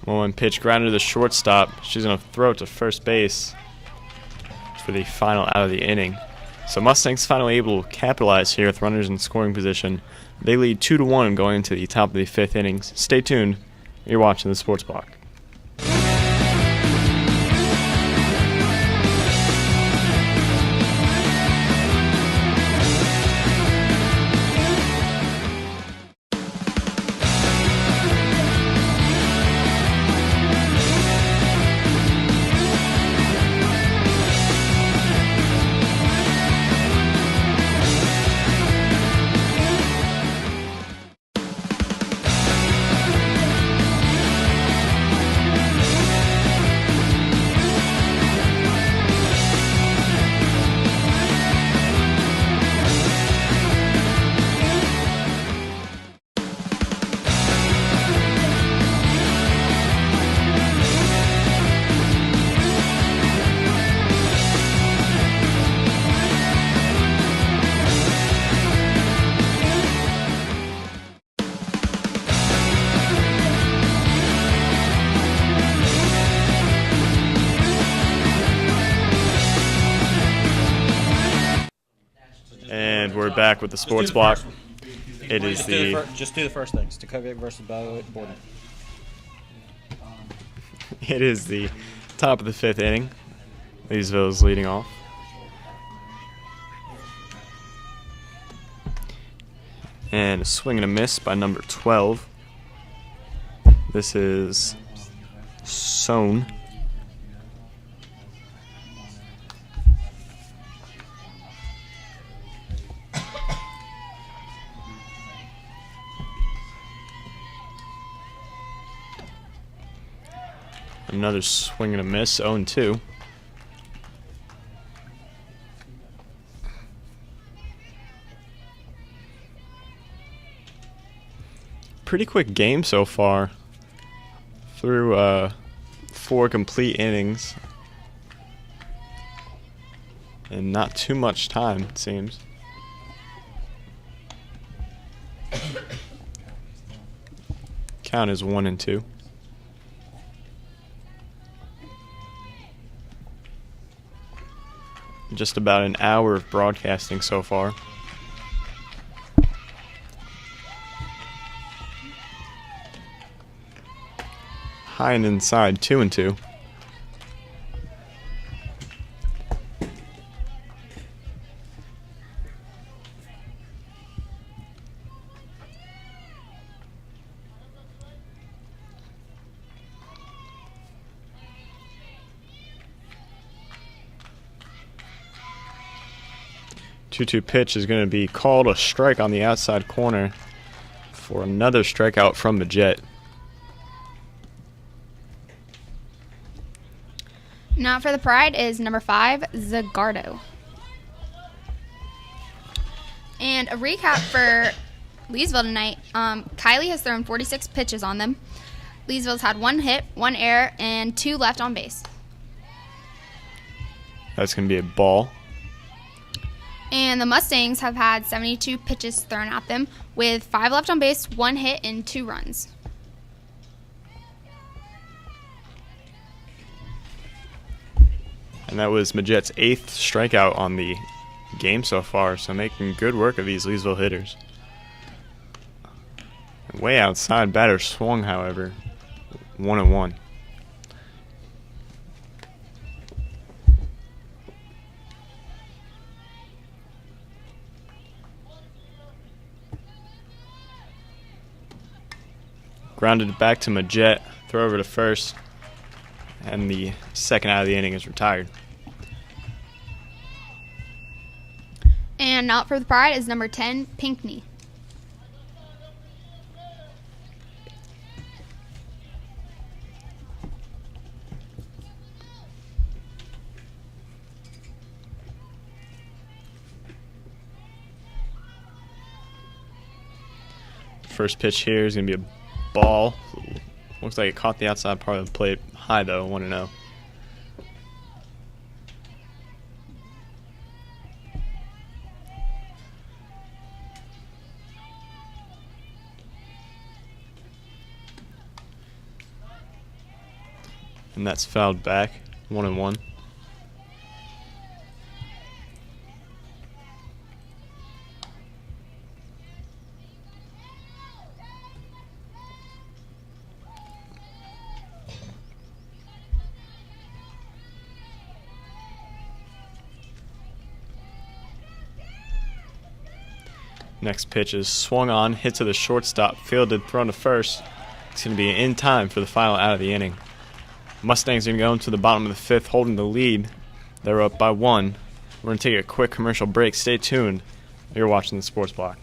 One pitch grounded to the shortstop. She's going to throw it to first base for the final out of the inning. So Mustangs finally able to capitalize here with runners in scoring position. They lead 2-1 going into the top of the 5th innings. Stay tuned. You're watching the Sports Block. And we're back with the Sports Block. It is just do the first things. Stakova versus Borden. It is the top of the 5th inning. Leesville is leading off. And a swing and a miss by number 12. This is Sohn. Another swing and a miss, 0-2. Pretty quick game so far. Through 4 complete innings. And not too much time, it seems. Count is 1-2. Just about an hour of broadcasting so far. High and inside, 2-2. Two-two pitch is going to be called a strike on the outside corner for another strikeout from the Jet. Now for the Pride is number 5, Zagardo. And a recap for Leesville tonight, Kylie has thrown 46 pitches on them. Leesville's had 1 hit, 1 error, and 2 left on base. That's going to be a ball. And the Mustangs have had 72 pitches thrown at them with 5 left on base, 1 hit, and 2 runs. And that was Majette's 8th strikeout on the game so far, so making good work of these Leesville hitters. Way outside, batter swung, however, 1-1. Grounded back to Majette, throw over to first, and the second out of the inning is retired. And out for the Pride is number 10, Pinkney. First pitch here is going to be a ball. Looks like it caught the outside part of the plate high, though, 1-0. And that's fouled back, 1-1. Next pitch is swung on, hit to the shortstop, fielded, thrown to first. It's going to be in time for the final out of the inning. Mustangs are going to go into the bottom of the 5th, holding the lead. They're up by 1. We're going to take a quick commercial break. Stay tuned. You're watching the Sports Block.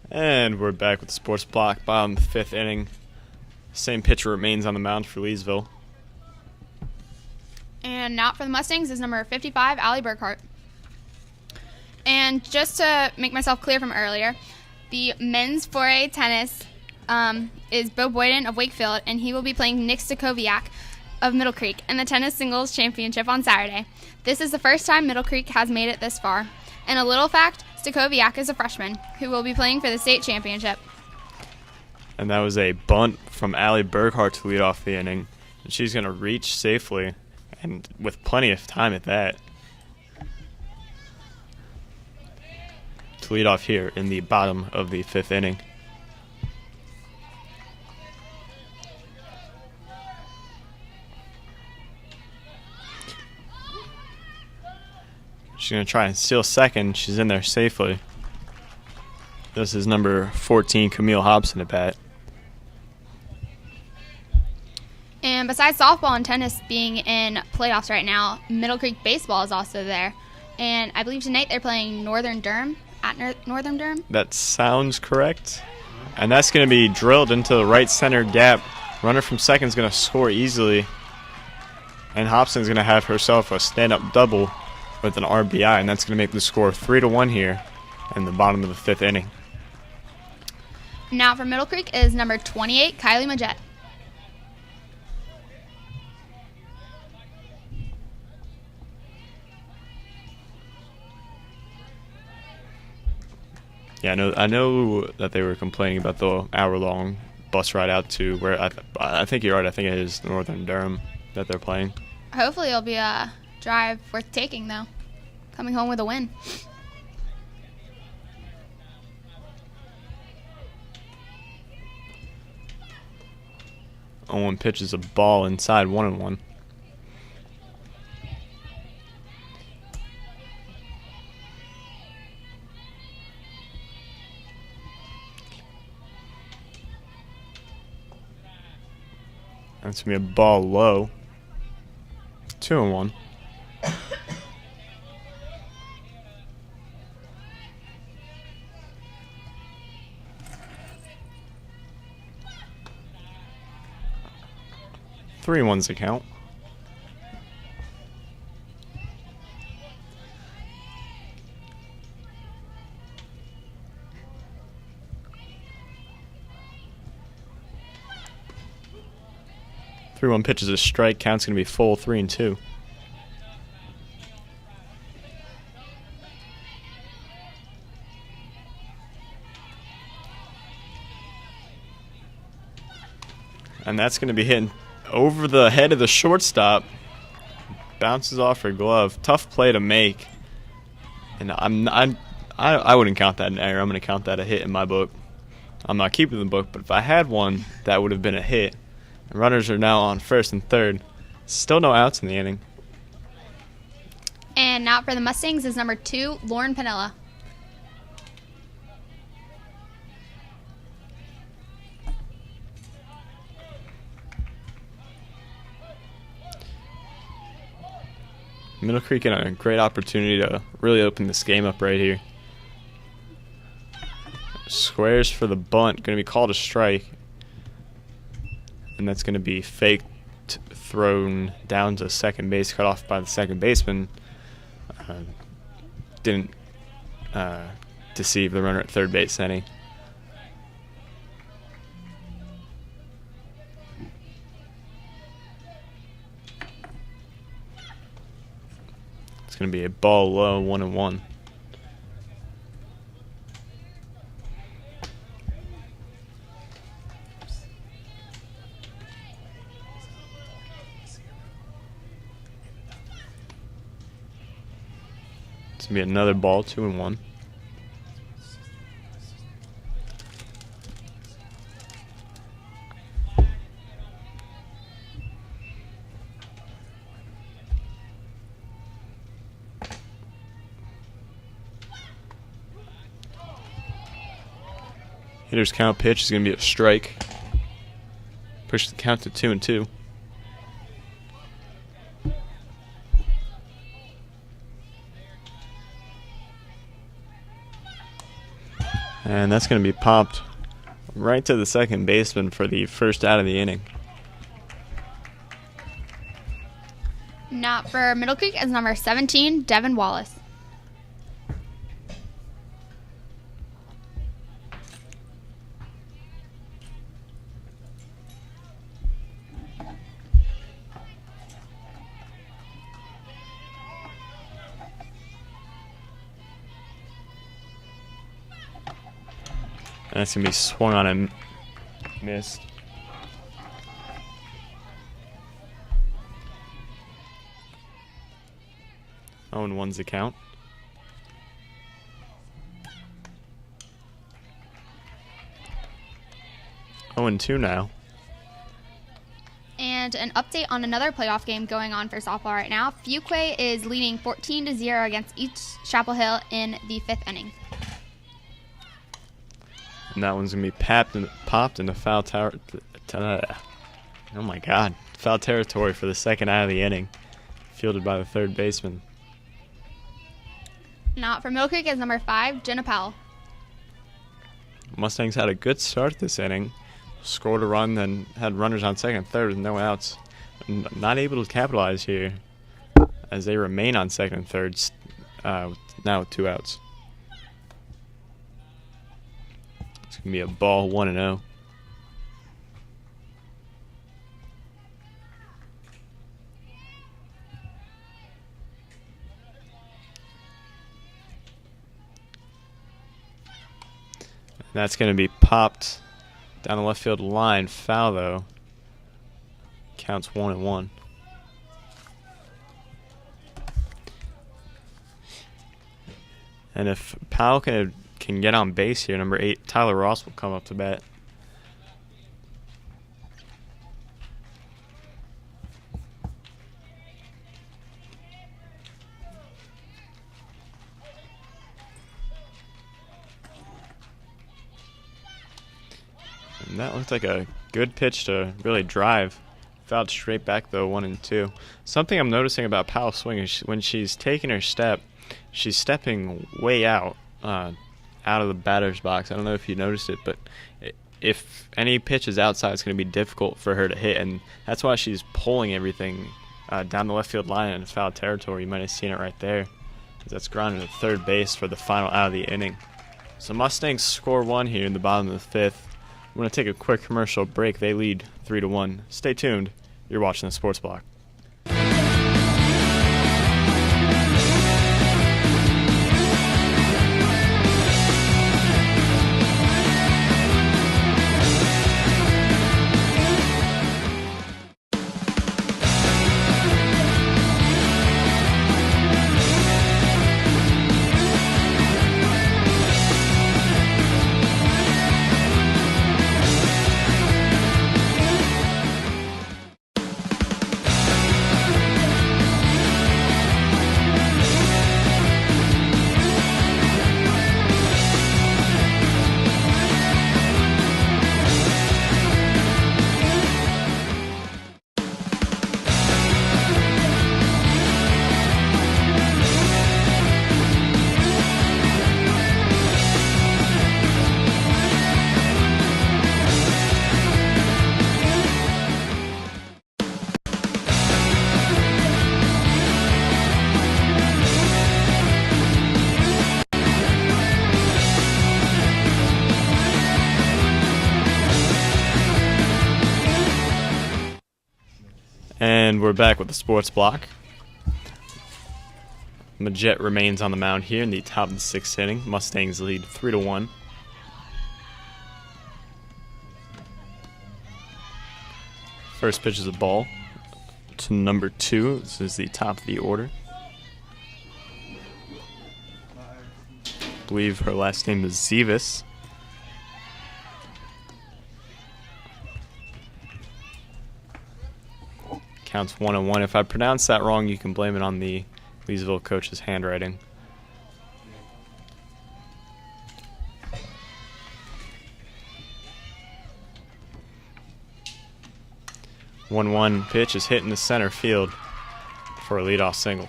And we're back with the Sports Block, bottom of the 5th inning. Same pitcher remains on the mound for Leesville. And out for the Mustangs is number 55, Allie Burkhart. And just to make myself clear from earlier, the men's 4A tennis is Bo Boyden of Wakefield, and he will be playing Nick Stakoviak of Middle Creek in the tennis singles championship on Saturday. This is the first time Middle Creek has made it this far. And a little fact, Stakoviak is a freshman who will be playing for the state championship. And that was a bunt from Allie Burkhart to lead off the inning. And she's going to reach safely, and with plenty of time at that, to lead off here in the bottom of the 5th inning. She's going to try and steal second. She's in there safely. This is number 14, Camille Hobson at bat. And besides softball and tennis being in playoffs right now, Middle Creek baseball is also there. And I believe tonight they're playing Northern Durham at Northern Durham. That sounds correct. And that's going to be drilled into the right center gap. Runner from second is going to score easily. And Hobson's going to have herself a stand-up double with an RBI, and that's going to make the score 3-1 here in the bottom of the 5th inning. Now for Middle Creek is number 28, Kylie Majette. Yeah, I know that they were complaining about the hour-long bus ride out to where I think you're right. I think it is Northern Durham that they're playing. Hopefully it'll be a drive worth taking, though. Coming home with a win. Owen pitches a ball inside 1-1. That's going to be a ball low. 2-1. 3-1's the count. Three-one pitch is a strike. Count's going to be full 3-2. And that's going to be hitting over the head of the shortstop. Bounces off her glove. Tough play to make. And I wouldn't count that an error. I'm going to count that a hit in my book. I'm not keeping the book, but if I had one, that would have been a hit. The runners are now on first and third. Still no outs in the inning. And now for the Mustangs is number 2, Lauren Panella. Middle Creek in a great opportunity to really open this game up right here. Squares for the bunt, going to be called a strike. And that's going to be faked, thrown down to second base, cut off by the second baseman. Didn't deceive the runner at third base any. It's going to be a ball low, 1-1. It's going to be another ball, 2-1. Hitter's count pitch is going to be a strike. Push the count to 2-2. And that's going to be popped right to the second baseman for the first out of the inning. Not for Middle Creek is number 17, Devin Wallace. And that's going to be swung on and missed. Oh, and 1's the count. 0-2 now. And an update on another playoff game going on for softball right now. Fuquay is leading 14-0 against East Chapel Hill in the 5th inning. And that one's going to be popped into foul tower. Oh my God. Foul territory for the second out of the inning. Fielded by the third baseman. Not for Middle Creek is number 5, Jenna Powell. Mustangs had a good start this inning. Scored a run, then had runners on second and third with no outs. Not able to capitalize here as they remain on second and third now with 2 outs. It's going to be a ball 1-0. And that's going to be popped down the left field line. Foul, though. Counts 1-1. And if Powell can get on base here, number 8, Tyler Ross will come up to bat. And that looked like a good pitch to really drive. Fouled straight back, though, 1-2. Something I'm noticing about Powell's swing is when she's taking her step, she's stepping way out of the batter's box. I don't know if you noticed it, but if any pitch is outside, it's going to be difficult for her to hit, and that's why she's pulling everything down the left field line in foul territory. You might have seen it right there. That's grounded to third base for the final out of the inning. So Mustangs score 1 here in the bottom of the 5th. We're going to take a quick commercial break. They lead 3-1. Stay tuned. You're watching the Sports Block. And we're back with the Sports Block. Majette remains on the mound here in the top of the 6th inning. Mustangs lead 3-1. First pitch is a ball to number 2. This is the top of the order. I believe her last name is Zivas. Counts 1-1. If I pronounce that wrong, you can blame it on the Leesville coach's handwriting. One pitch is hit in the center field for a leadoff single.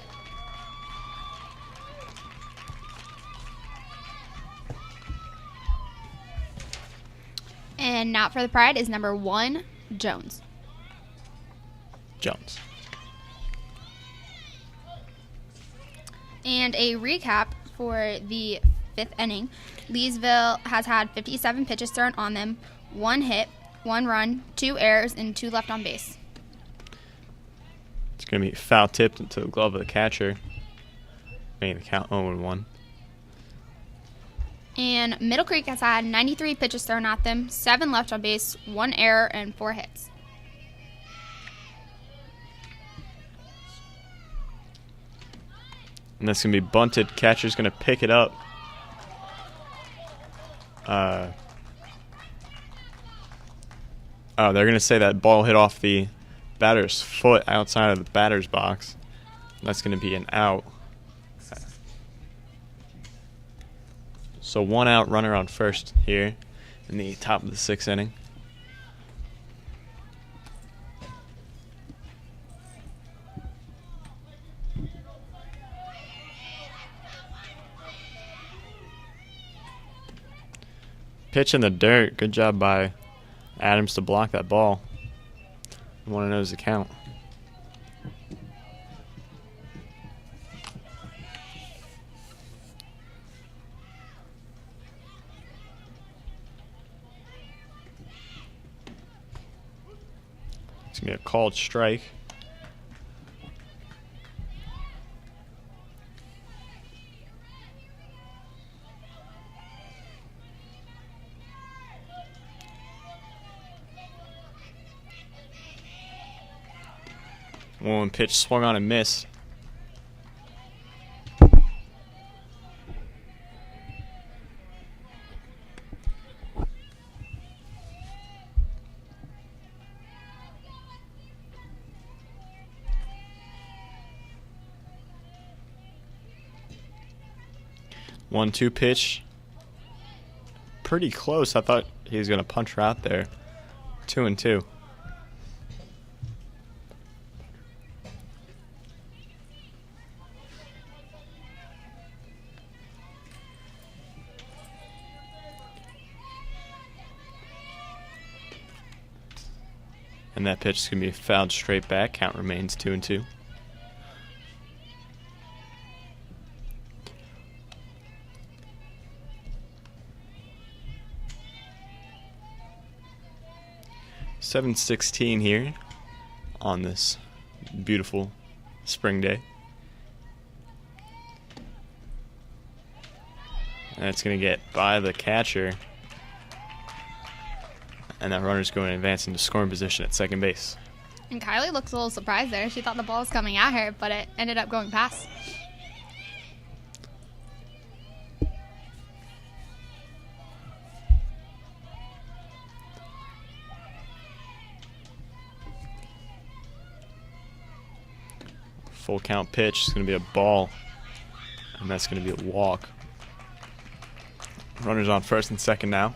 And not for the Pride is number 1, Jones. And a recap for the 5th inning. Leesville has had 57 pitches thrown on them, 1 hit, 1 run, 2 errors, and 2 left on base. It's going to be foul tipped into the glove of the catcher, making the count 0-1. And Middle Creek has had 93 pitches thrown at them, 7 left on base, 1 error, and 4 hits. And that's going to be bunted. Catcher's going to pick it up. They're going to say that ball hit off the batter's foot outside of the batter's box. That's going to be an out. So 1 out, runner on first here in the top of the 6th inning. Pitch in the dirt. Good job by Adams to block that ball. 1-0 is the count. It's going to be a called strike. 1 pitch swung on and missed. One, 2 pitch. Pretty close. I thought he was going to punch her out there. 2-2. And that pitch is going to be fouled straight back. Count remains 2-2. .716 here on this beautiful spring day. And it's going to get by the catcher. And that runner's going to advance into scoring position at second base. And Kylie looks a little surprised there. She thought the ball was coming at her, but it ended up going past. Full count pitch is going to be a ball, and that's going to be a walk. Runners on first and second now.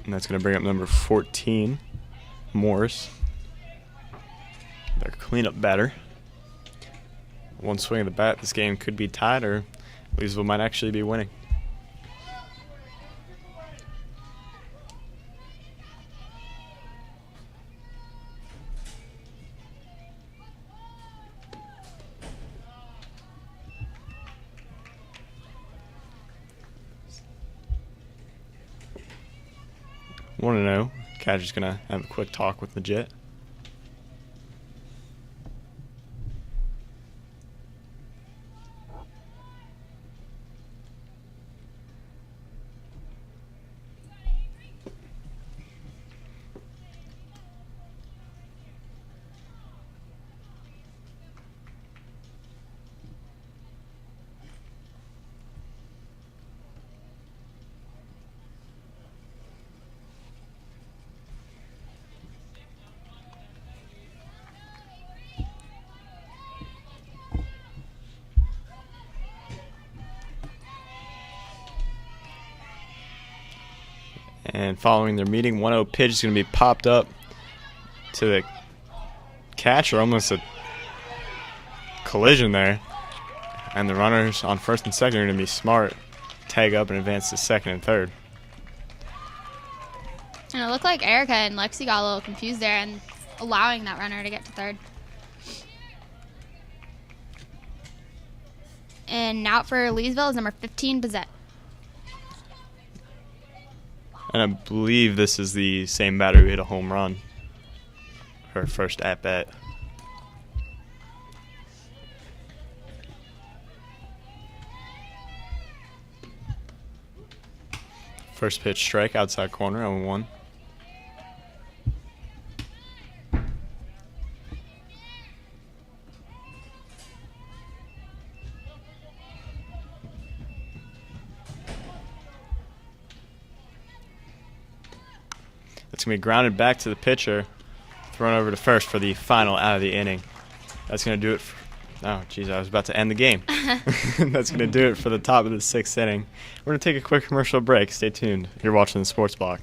And that's going to bring up number 14, Morris. Their cleanup batter. One swing of the bat, this game could be tied, or Leesville might actually be winning. Want to know? Catcher's gonna have a quick talk with Legit. And following their meeting, 1-0 pitch is going to be popped up to the catcher, almost a collision there. And the runners on first and second are going to be smart, tag up and advance to second and third. And it looked like Erica and Lexi got a little confused there and allowing that runner to get to third. And now for Leesville is number 15, Bizette. And I believe this is the same batter who hit a home run. Her first at-bat. First pitch strike, outside corner, 0-1. It's going to be grounded back to the pitcher, thrown over to first for the final out of the inning. That's going to do it for, oh, geez, I was about to end the game. That's going to do it for the top of the 6th inning. We're going to take a quick commercial break. Stay tuned. You're watching the Sports Block.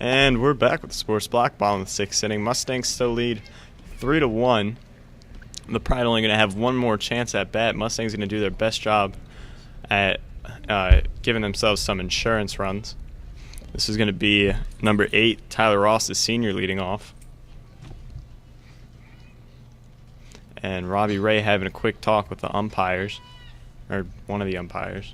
And we're back with the Sports Block, bottom of the 6th inning. Mustangs still lead 3-1. They're probably only going to have one more chance at bat. Mustangs going to do their best job at giving themselves some insurance runs. This is going to be number 8, Tyler Ross, the senior, leading off. And Robbie Ray having a quick talk with the umpires, or one of the umpires.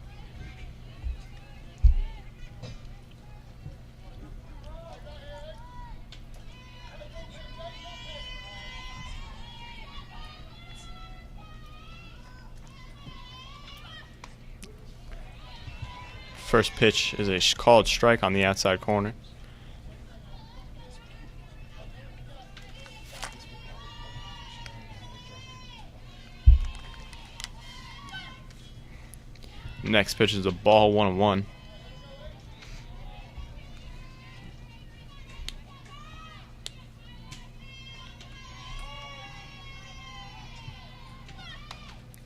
First pitch is a called strike on the outside corner. Next pitch is a ball, 1-1.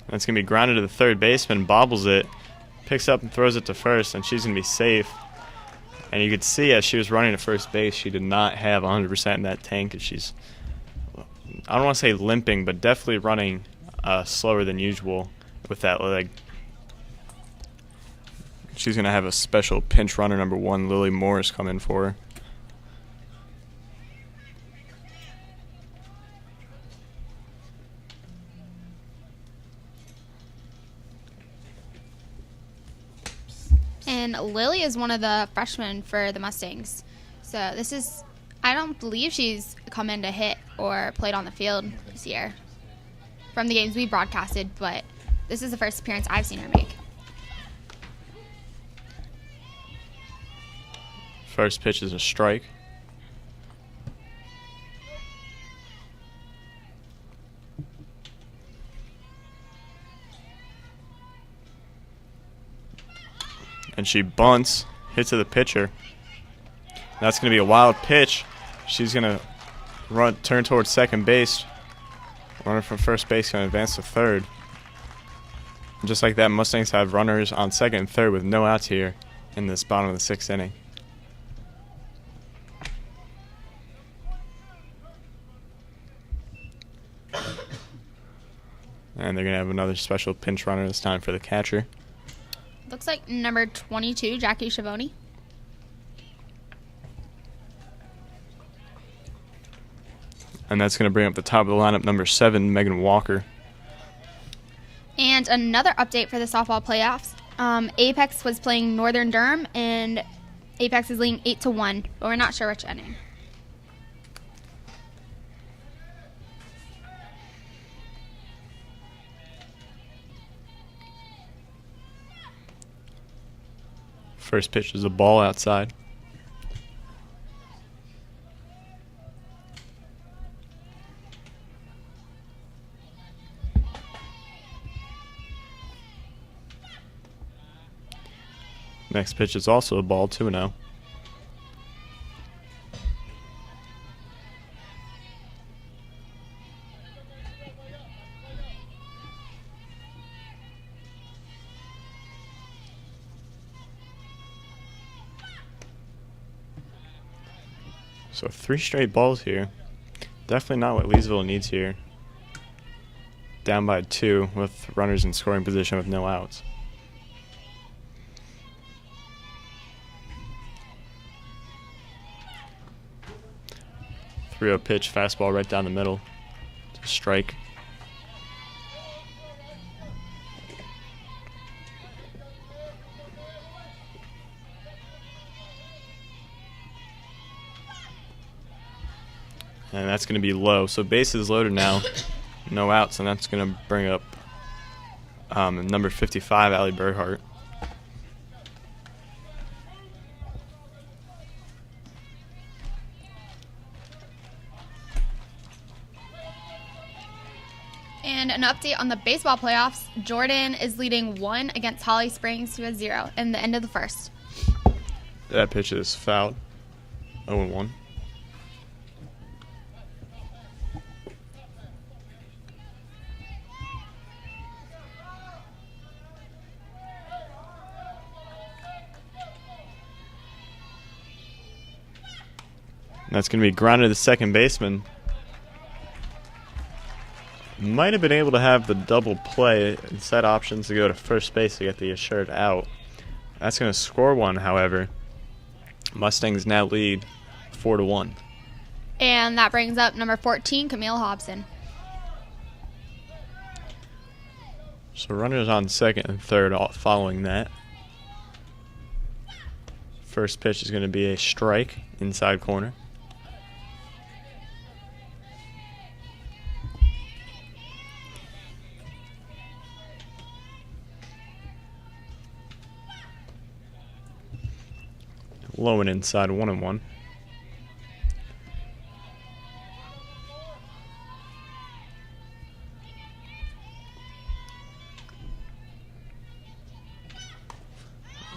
That's going to be grounded to the third baseman, bobbles it, picks up and throws it to first, and she's going to be safe. And you could see as she was running to first base, she did not have 100% in that tank. And she's, I don't want to say limping, but definitely running slower than usual with that leg. She's going to have a special pinch runner, number 1, Lily Morris, come in for her. And Lily is one of the freshmen for the Mustangs. So this is, I don't believe she's come in to hit or played on the field this year from the games we broadcasted, but this is the first appearance I've seen her make. First pitch is a strike. And she bunts, hits to the pitcher. That's going to be a wild pitch. She's going to turn towards second base. Runner from first base going to advance to third. And just like that, Mustangs have runners on second and third with no outs here in this bottom of the 6th inning. And they're going to have another special pinch runner this time for the catcher. Looks like number 22, Jackie Schiavone. And that's going to bring up the top of the lineup, number 7, Megan Walker. And another update for the softball playoffs. Apex was playing Northern Durham, and Apex is leading 8-1, but we're not sure which inning. First pitch is a ball outside. Next pitch is also a ball, 2-0. So 3 straight balls here. Definitely not what Leesville needs here. Down by 2 with runners in scoring position with no outs. 3-0 pitch, fastball right down the middle. It's a strike. And that's going to be low. So bases loaded now. No outs, and that's going to bring up number 55, Allie Burghart. And an update on the baseball playoffs. Jordan is leading 1 against Holly Springs to a 0 in the end of the first. That pitch is fouled. 0-1. That's going to be grounded to the second baseman. Might have been able to have the double play and set options to go to first base to get the assured out. That's going to score one, however. Mustangs now lead 4-1. And that brings up number 14, Camille Hobson. So runners on second and third following that. First pitch is going to be a strike inside corner. Low and inside, 1-1.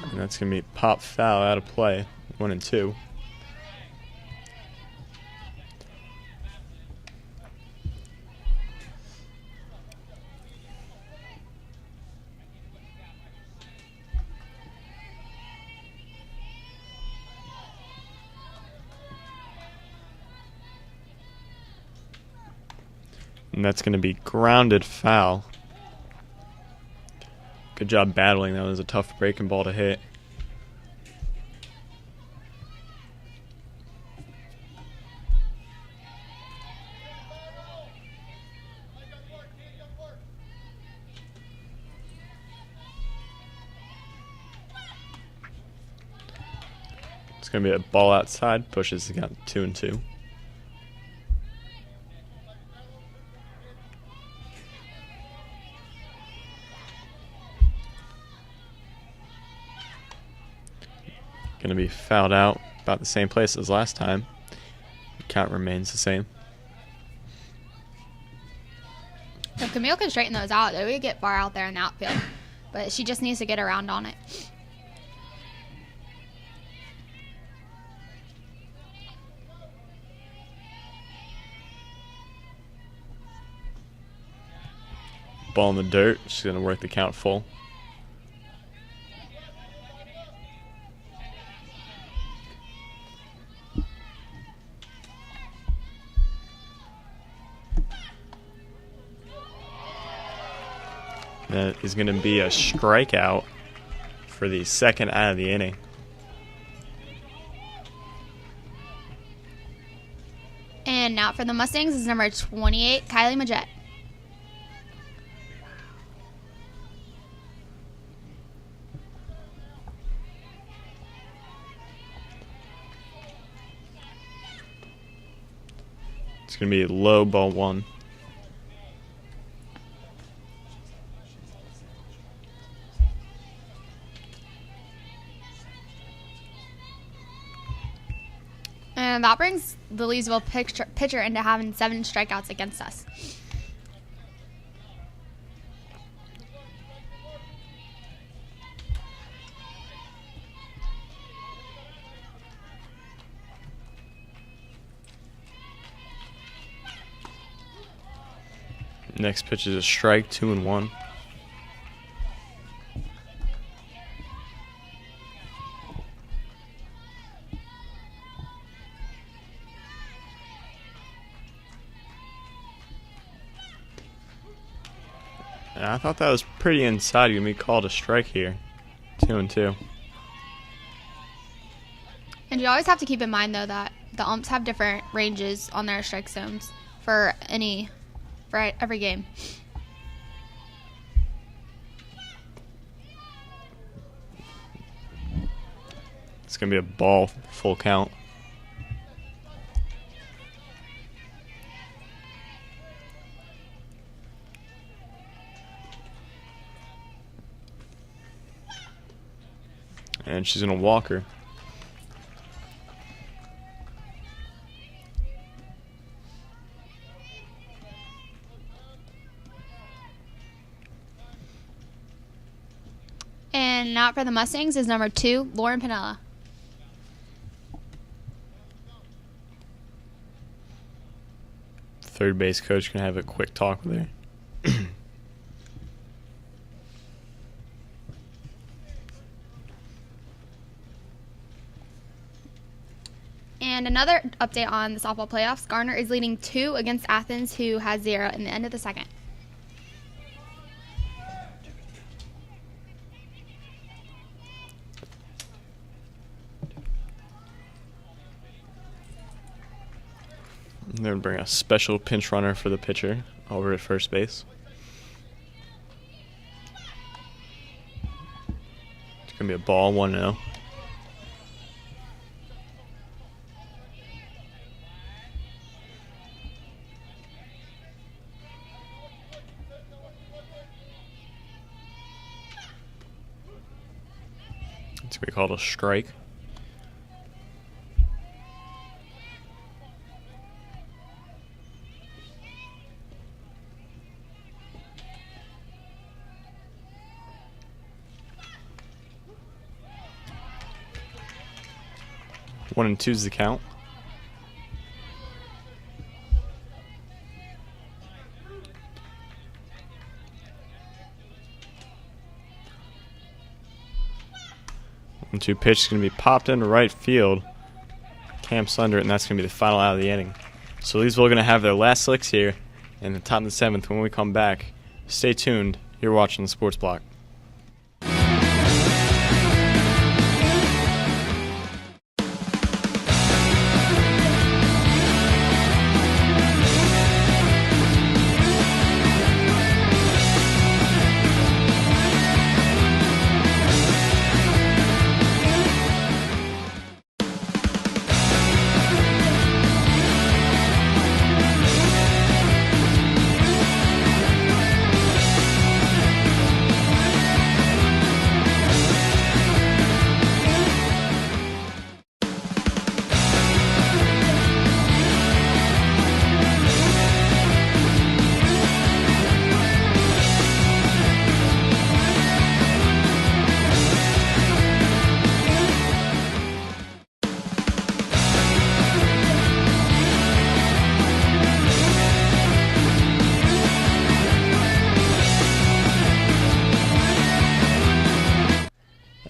And that's going to be pop foul out of play, 1-2. And that's going to be grounded foul. Good job battling. That was a tough breaking ball to hit. It's going to be a ball outside. Pushes the count 2-2. Going to be fouled out about the same place as last time. The count remains the same. If Camille can straighten those out, they would get far out there in the outfield. But she just needs to get around on it. Ball in the dirt. She's going to work the count full. That is going to be a strikeout for the second out of the inning. And now for the Mustangs is number 28, Kylie Majette. It's going to be low, ball 1. And that brings the Leesville pitcher into having 7 strikeouts against us. Next pitch is a strike, 2-1. And I thought that was pretty inside. You're going to be called a strike here. 2-2. And you always have to keep in mind, though, that the umps have different ranges on their strike zones for every game. It's going to be a ball, full count. And she's going to walk her. And now for the Mustangs is number 2, Lauren Pinella. Third base coach can have a quick talk with her. And another update on the softball playoffs, Garner is leading 2 against Athens, who has 0 in the end of the second. They're going to bring a special pinch runner for the pitcher over at first base. It's going to be a ball, 1-0. It's going to be called a strike. One and two's the count. One two pitch is going to be popped into right field. Camps under it, and that's going to be the final out of the inning. So Leesville are going to have their last licks here in the top of the 7th. When we come back, stay tuned. You're watching the Sports Block.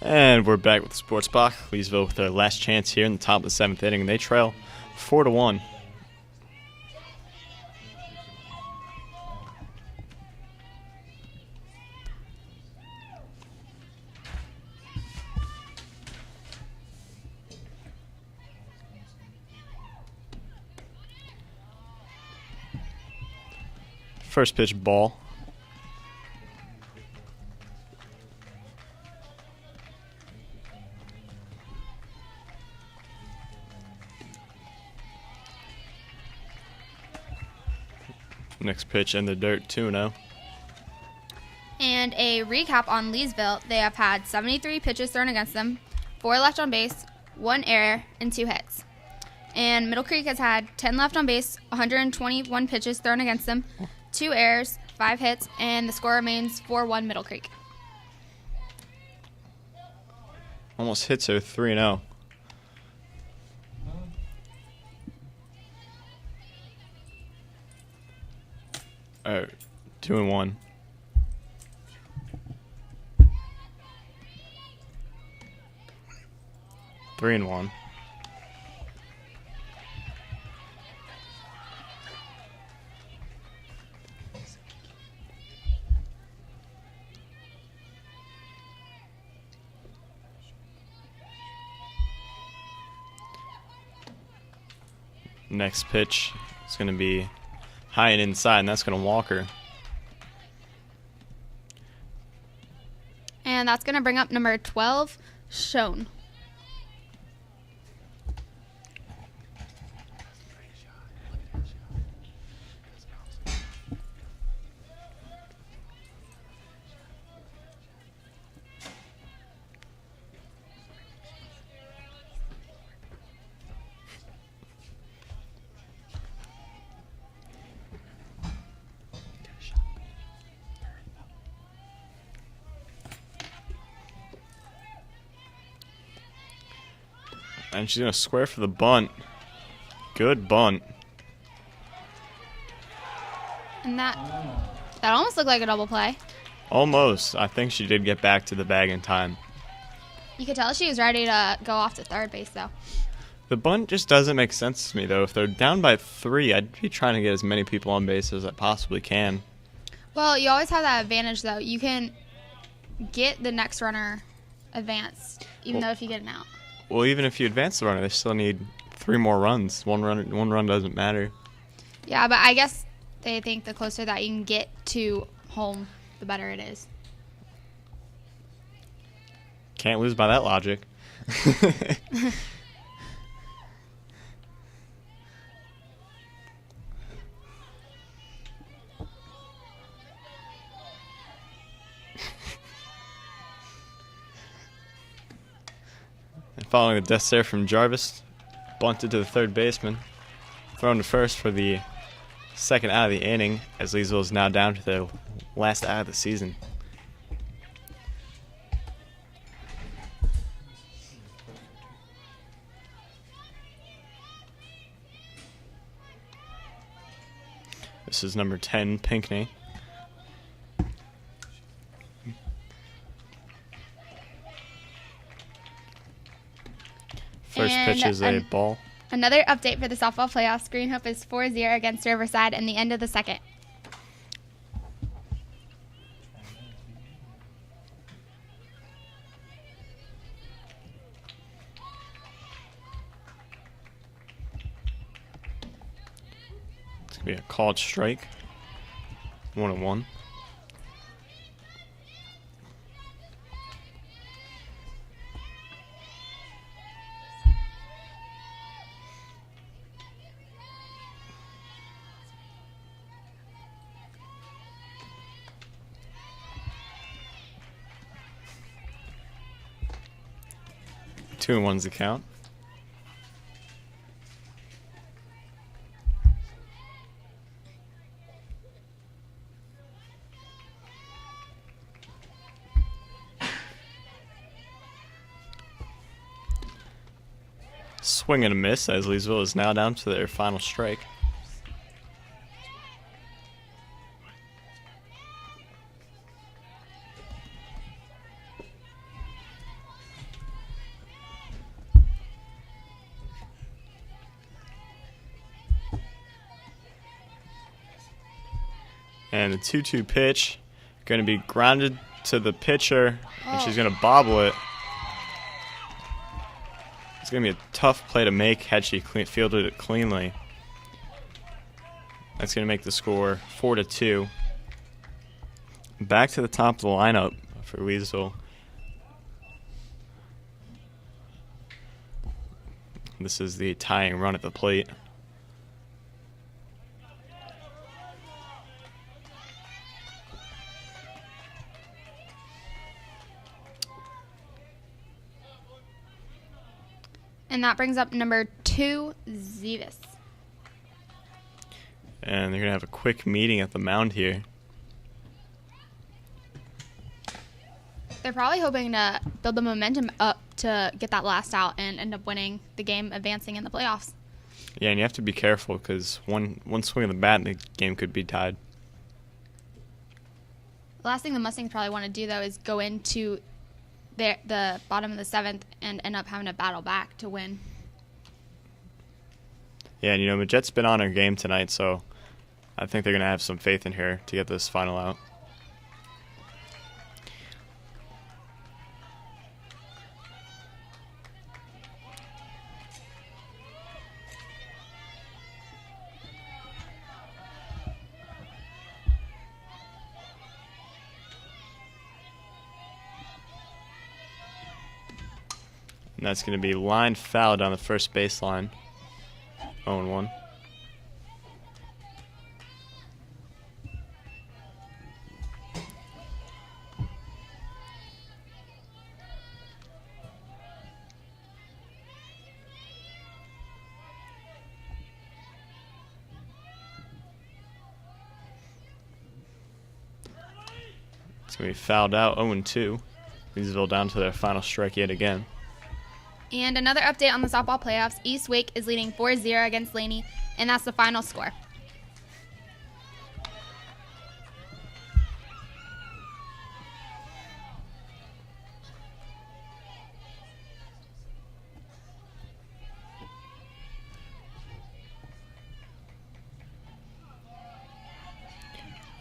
And we're back with the Sports Block. Leesville with their last chance here in the top of the 7th inning, and they trail 4-1. First pitch, ball. Next pitch in the dirt, 2-0. And a recap on Leesville, they have had 73 pitches thrown against them, 4 left on base, 1 error, and 2 hits. And Middle Creek has had 10 left on base, 121 pitches thrown against them, 2 errors, 5 hits, and the score remains 4-1 Middle Creek. Almost hits her, 3-0. All right, 2-1. Three and 1. Next pitch is going to be high and inside, and that's going to walk her. And that's going to bring up number 12, Schoen. And she's going to square for the bunt. Good bunt. And that almost looked like a double play. Almost. I think she did get back to the bag in time. You could tell she was ready to go off to third base, though. The bunt just doesn't make sense to me, though. If they're down by 3, I'd be trying to get as many people on base as I possibly can. Well, you always have that advantage, though. You can get the next runner advanced, even though if you get an out. Well, even if you advance the runner, they still need 3 more runs. One run doesn't matter. Yeah, but I guess they think the closer that you can get to home, the better it is. Can't lose by that logic. And following the death stare from Jarvis, bunted to the third baseman, thrown to first for the second out of the inning, as Leesville is now down to the last out of the season. This is number 10, Pinckney. First pitch is a ball. Another update for the softball playoffs. Green Hope is 4-0 against Riverside in the end of the second. It's going to be a called strike. 1-1. Two and one's the count. Swing and a miss, as Leesville is now down to their final strike. And the 2-2 pitch, going to be grounded to the pitcher, and she's going to bobble it. It's going to be a tough play to make had she fielded it cleanly. That's going to make the score 4-2. Back to the top of the lineup for Leesville. This is the tying run at the plate. And that brings up number 2, Zevis. And they're going to have a quick meeting at the mound here. They're probably hoping to build the momentum up to get that last out and end up winning the game, advancing in the playoffs. Yeah, and you have to be careful because one swing of the bat and the game could be tied. The last thing the Mustangs probably want to do, though, is go into the bottom of the 7th and end up having to battle back to win. Yeah, and Majette's been on her game tonight, so I think they're going to have some faith in her to get this final out. And that's going to be line foul down the first baseline. 0-1. It's going to be fouled out. 0-2. Leesville down to their final strike yet again. And another update on the softball playoffs. East Wake is leading 4-0 against Laney, and that's the final score.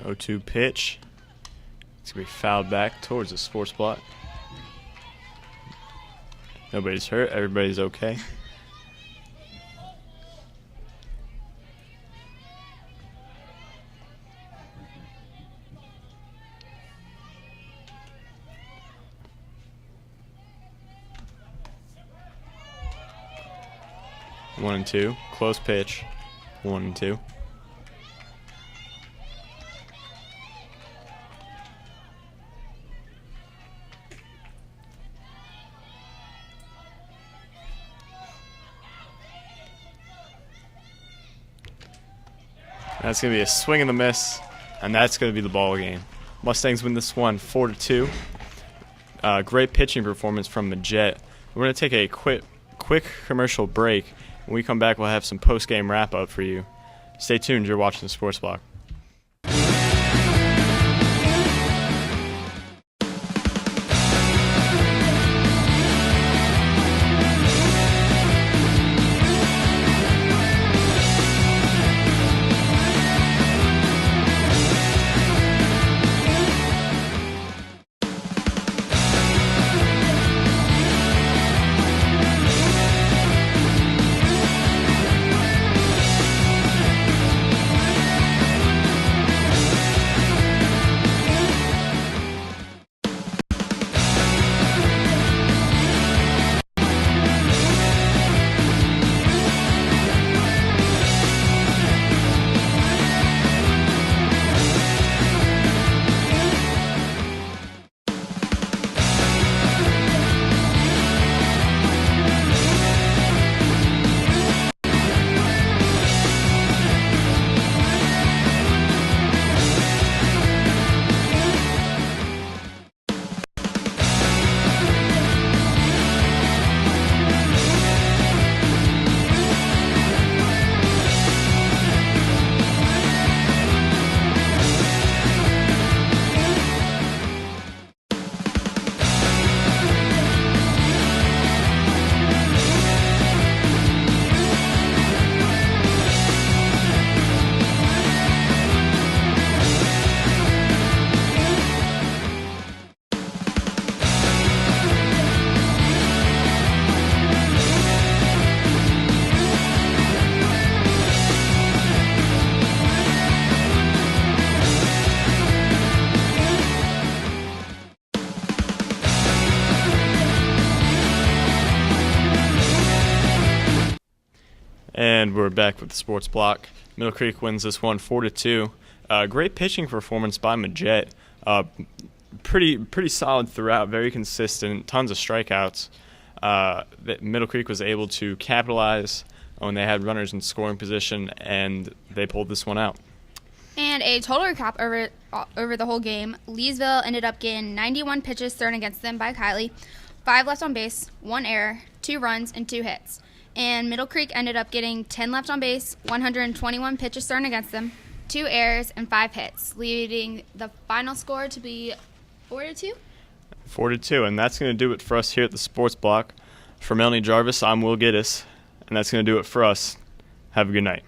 0-2 pitch. It's going to be fouled back towards the sports block. Nobody's hurt. Everybody's okay. One and two. Close pitch. 1-2. That's going to be a swing and a miss, and that's going to be the ball game. Mustangs win this one 4-2. Great pitching performance from Majet. We're going to take a quick commercial break. When we come back, we'll have some post-game wrap-up for you. Stay tuned. You're watching the Sports Block. And we're back with the Sports Block. Middle Creek wins this one 4-2. Great pitching performance by Majet. Pretty solid throughout, very consistent, tons of strikeouts. Middle Creek was able to capitalize when they had runners in scoring position, and they pulled this one out. And a total recap over the whole game. Leesville ended up getting 91 pitches thrown against them by Kylie, 5 left on base, 1 error, 2 runs, and 2 hits. And Middle Creek ended up getting 10 left on base, 121 pitches thrown against them, 2 errors, and 5 hits, leading the final score to be 4-2. 4-2, and that's going to do it for us here at the Sports Block. For Melanie Jarvis, I'm Will Giddis, and that's going to do it for us. Have a good night.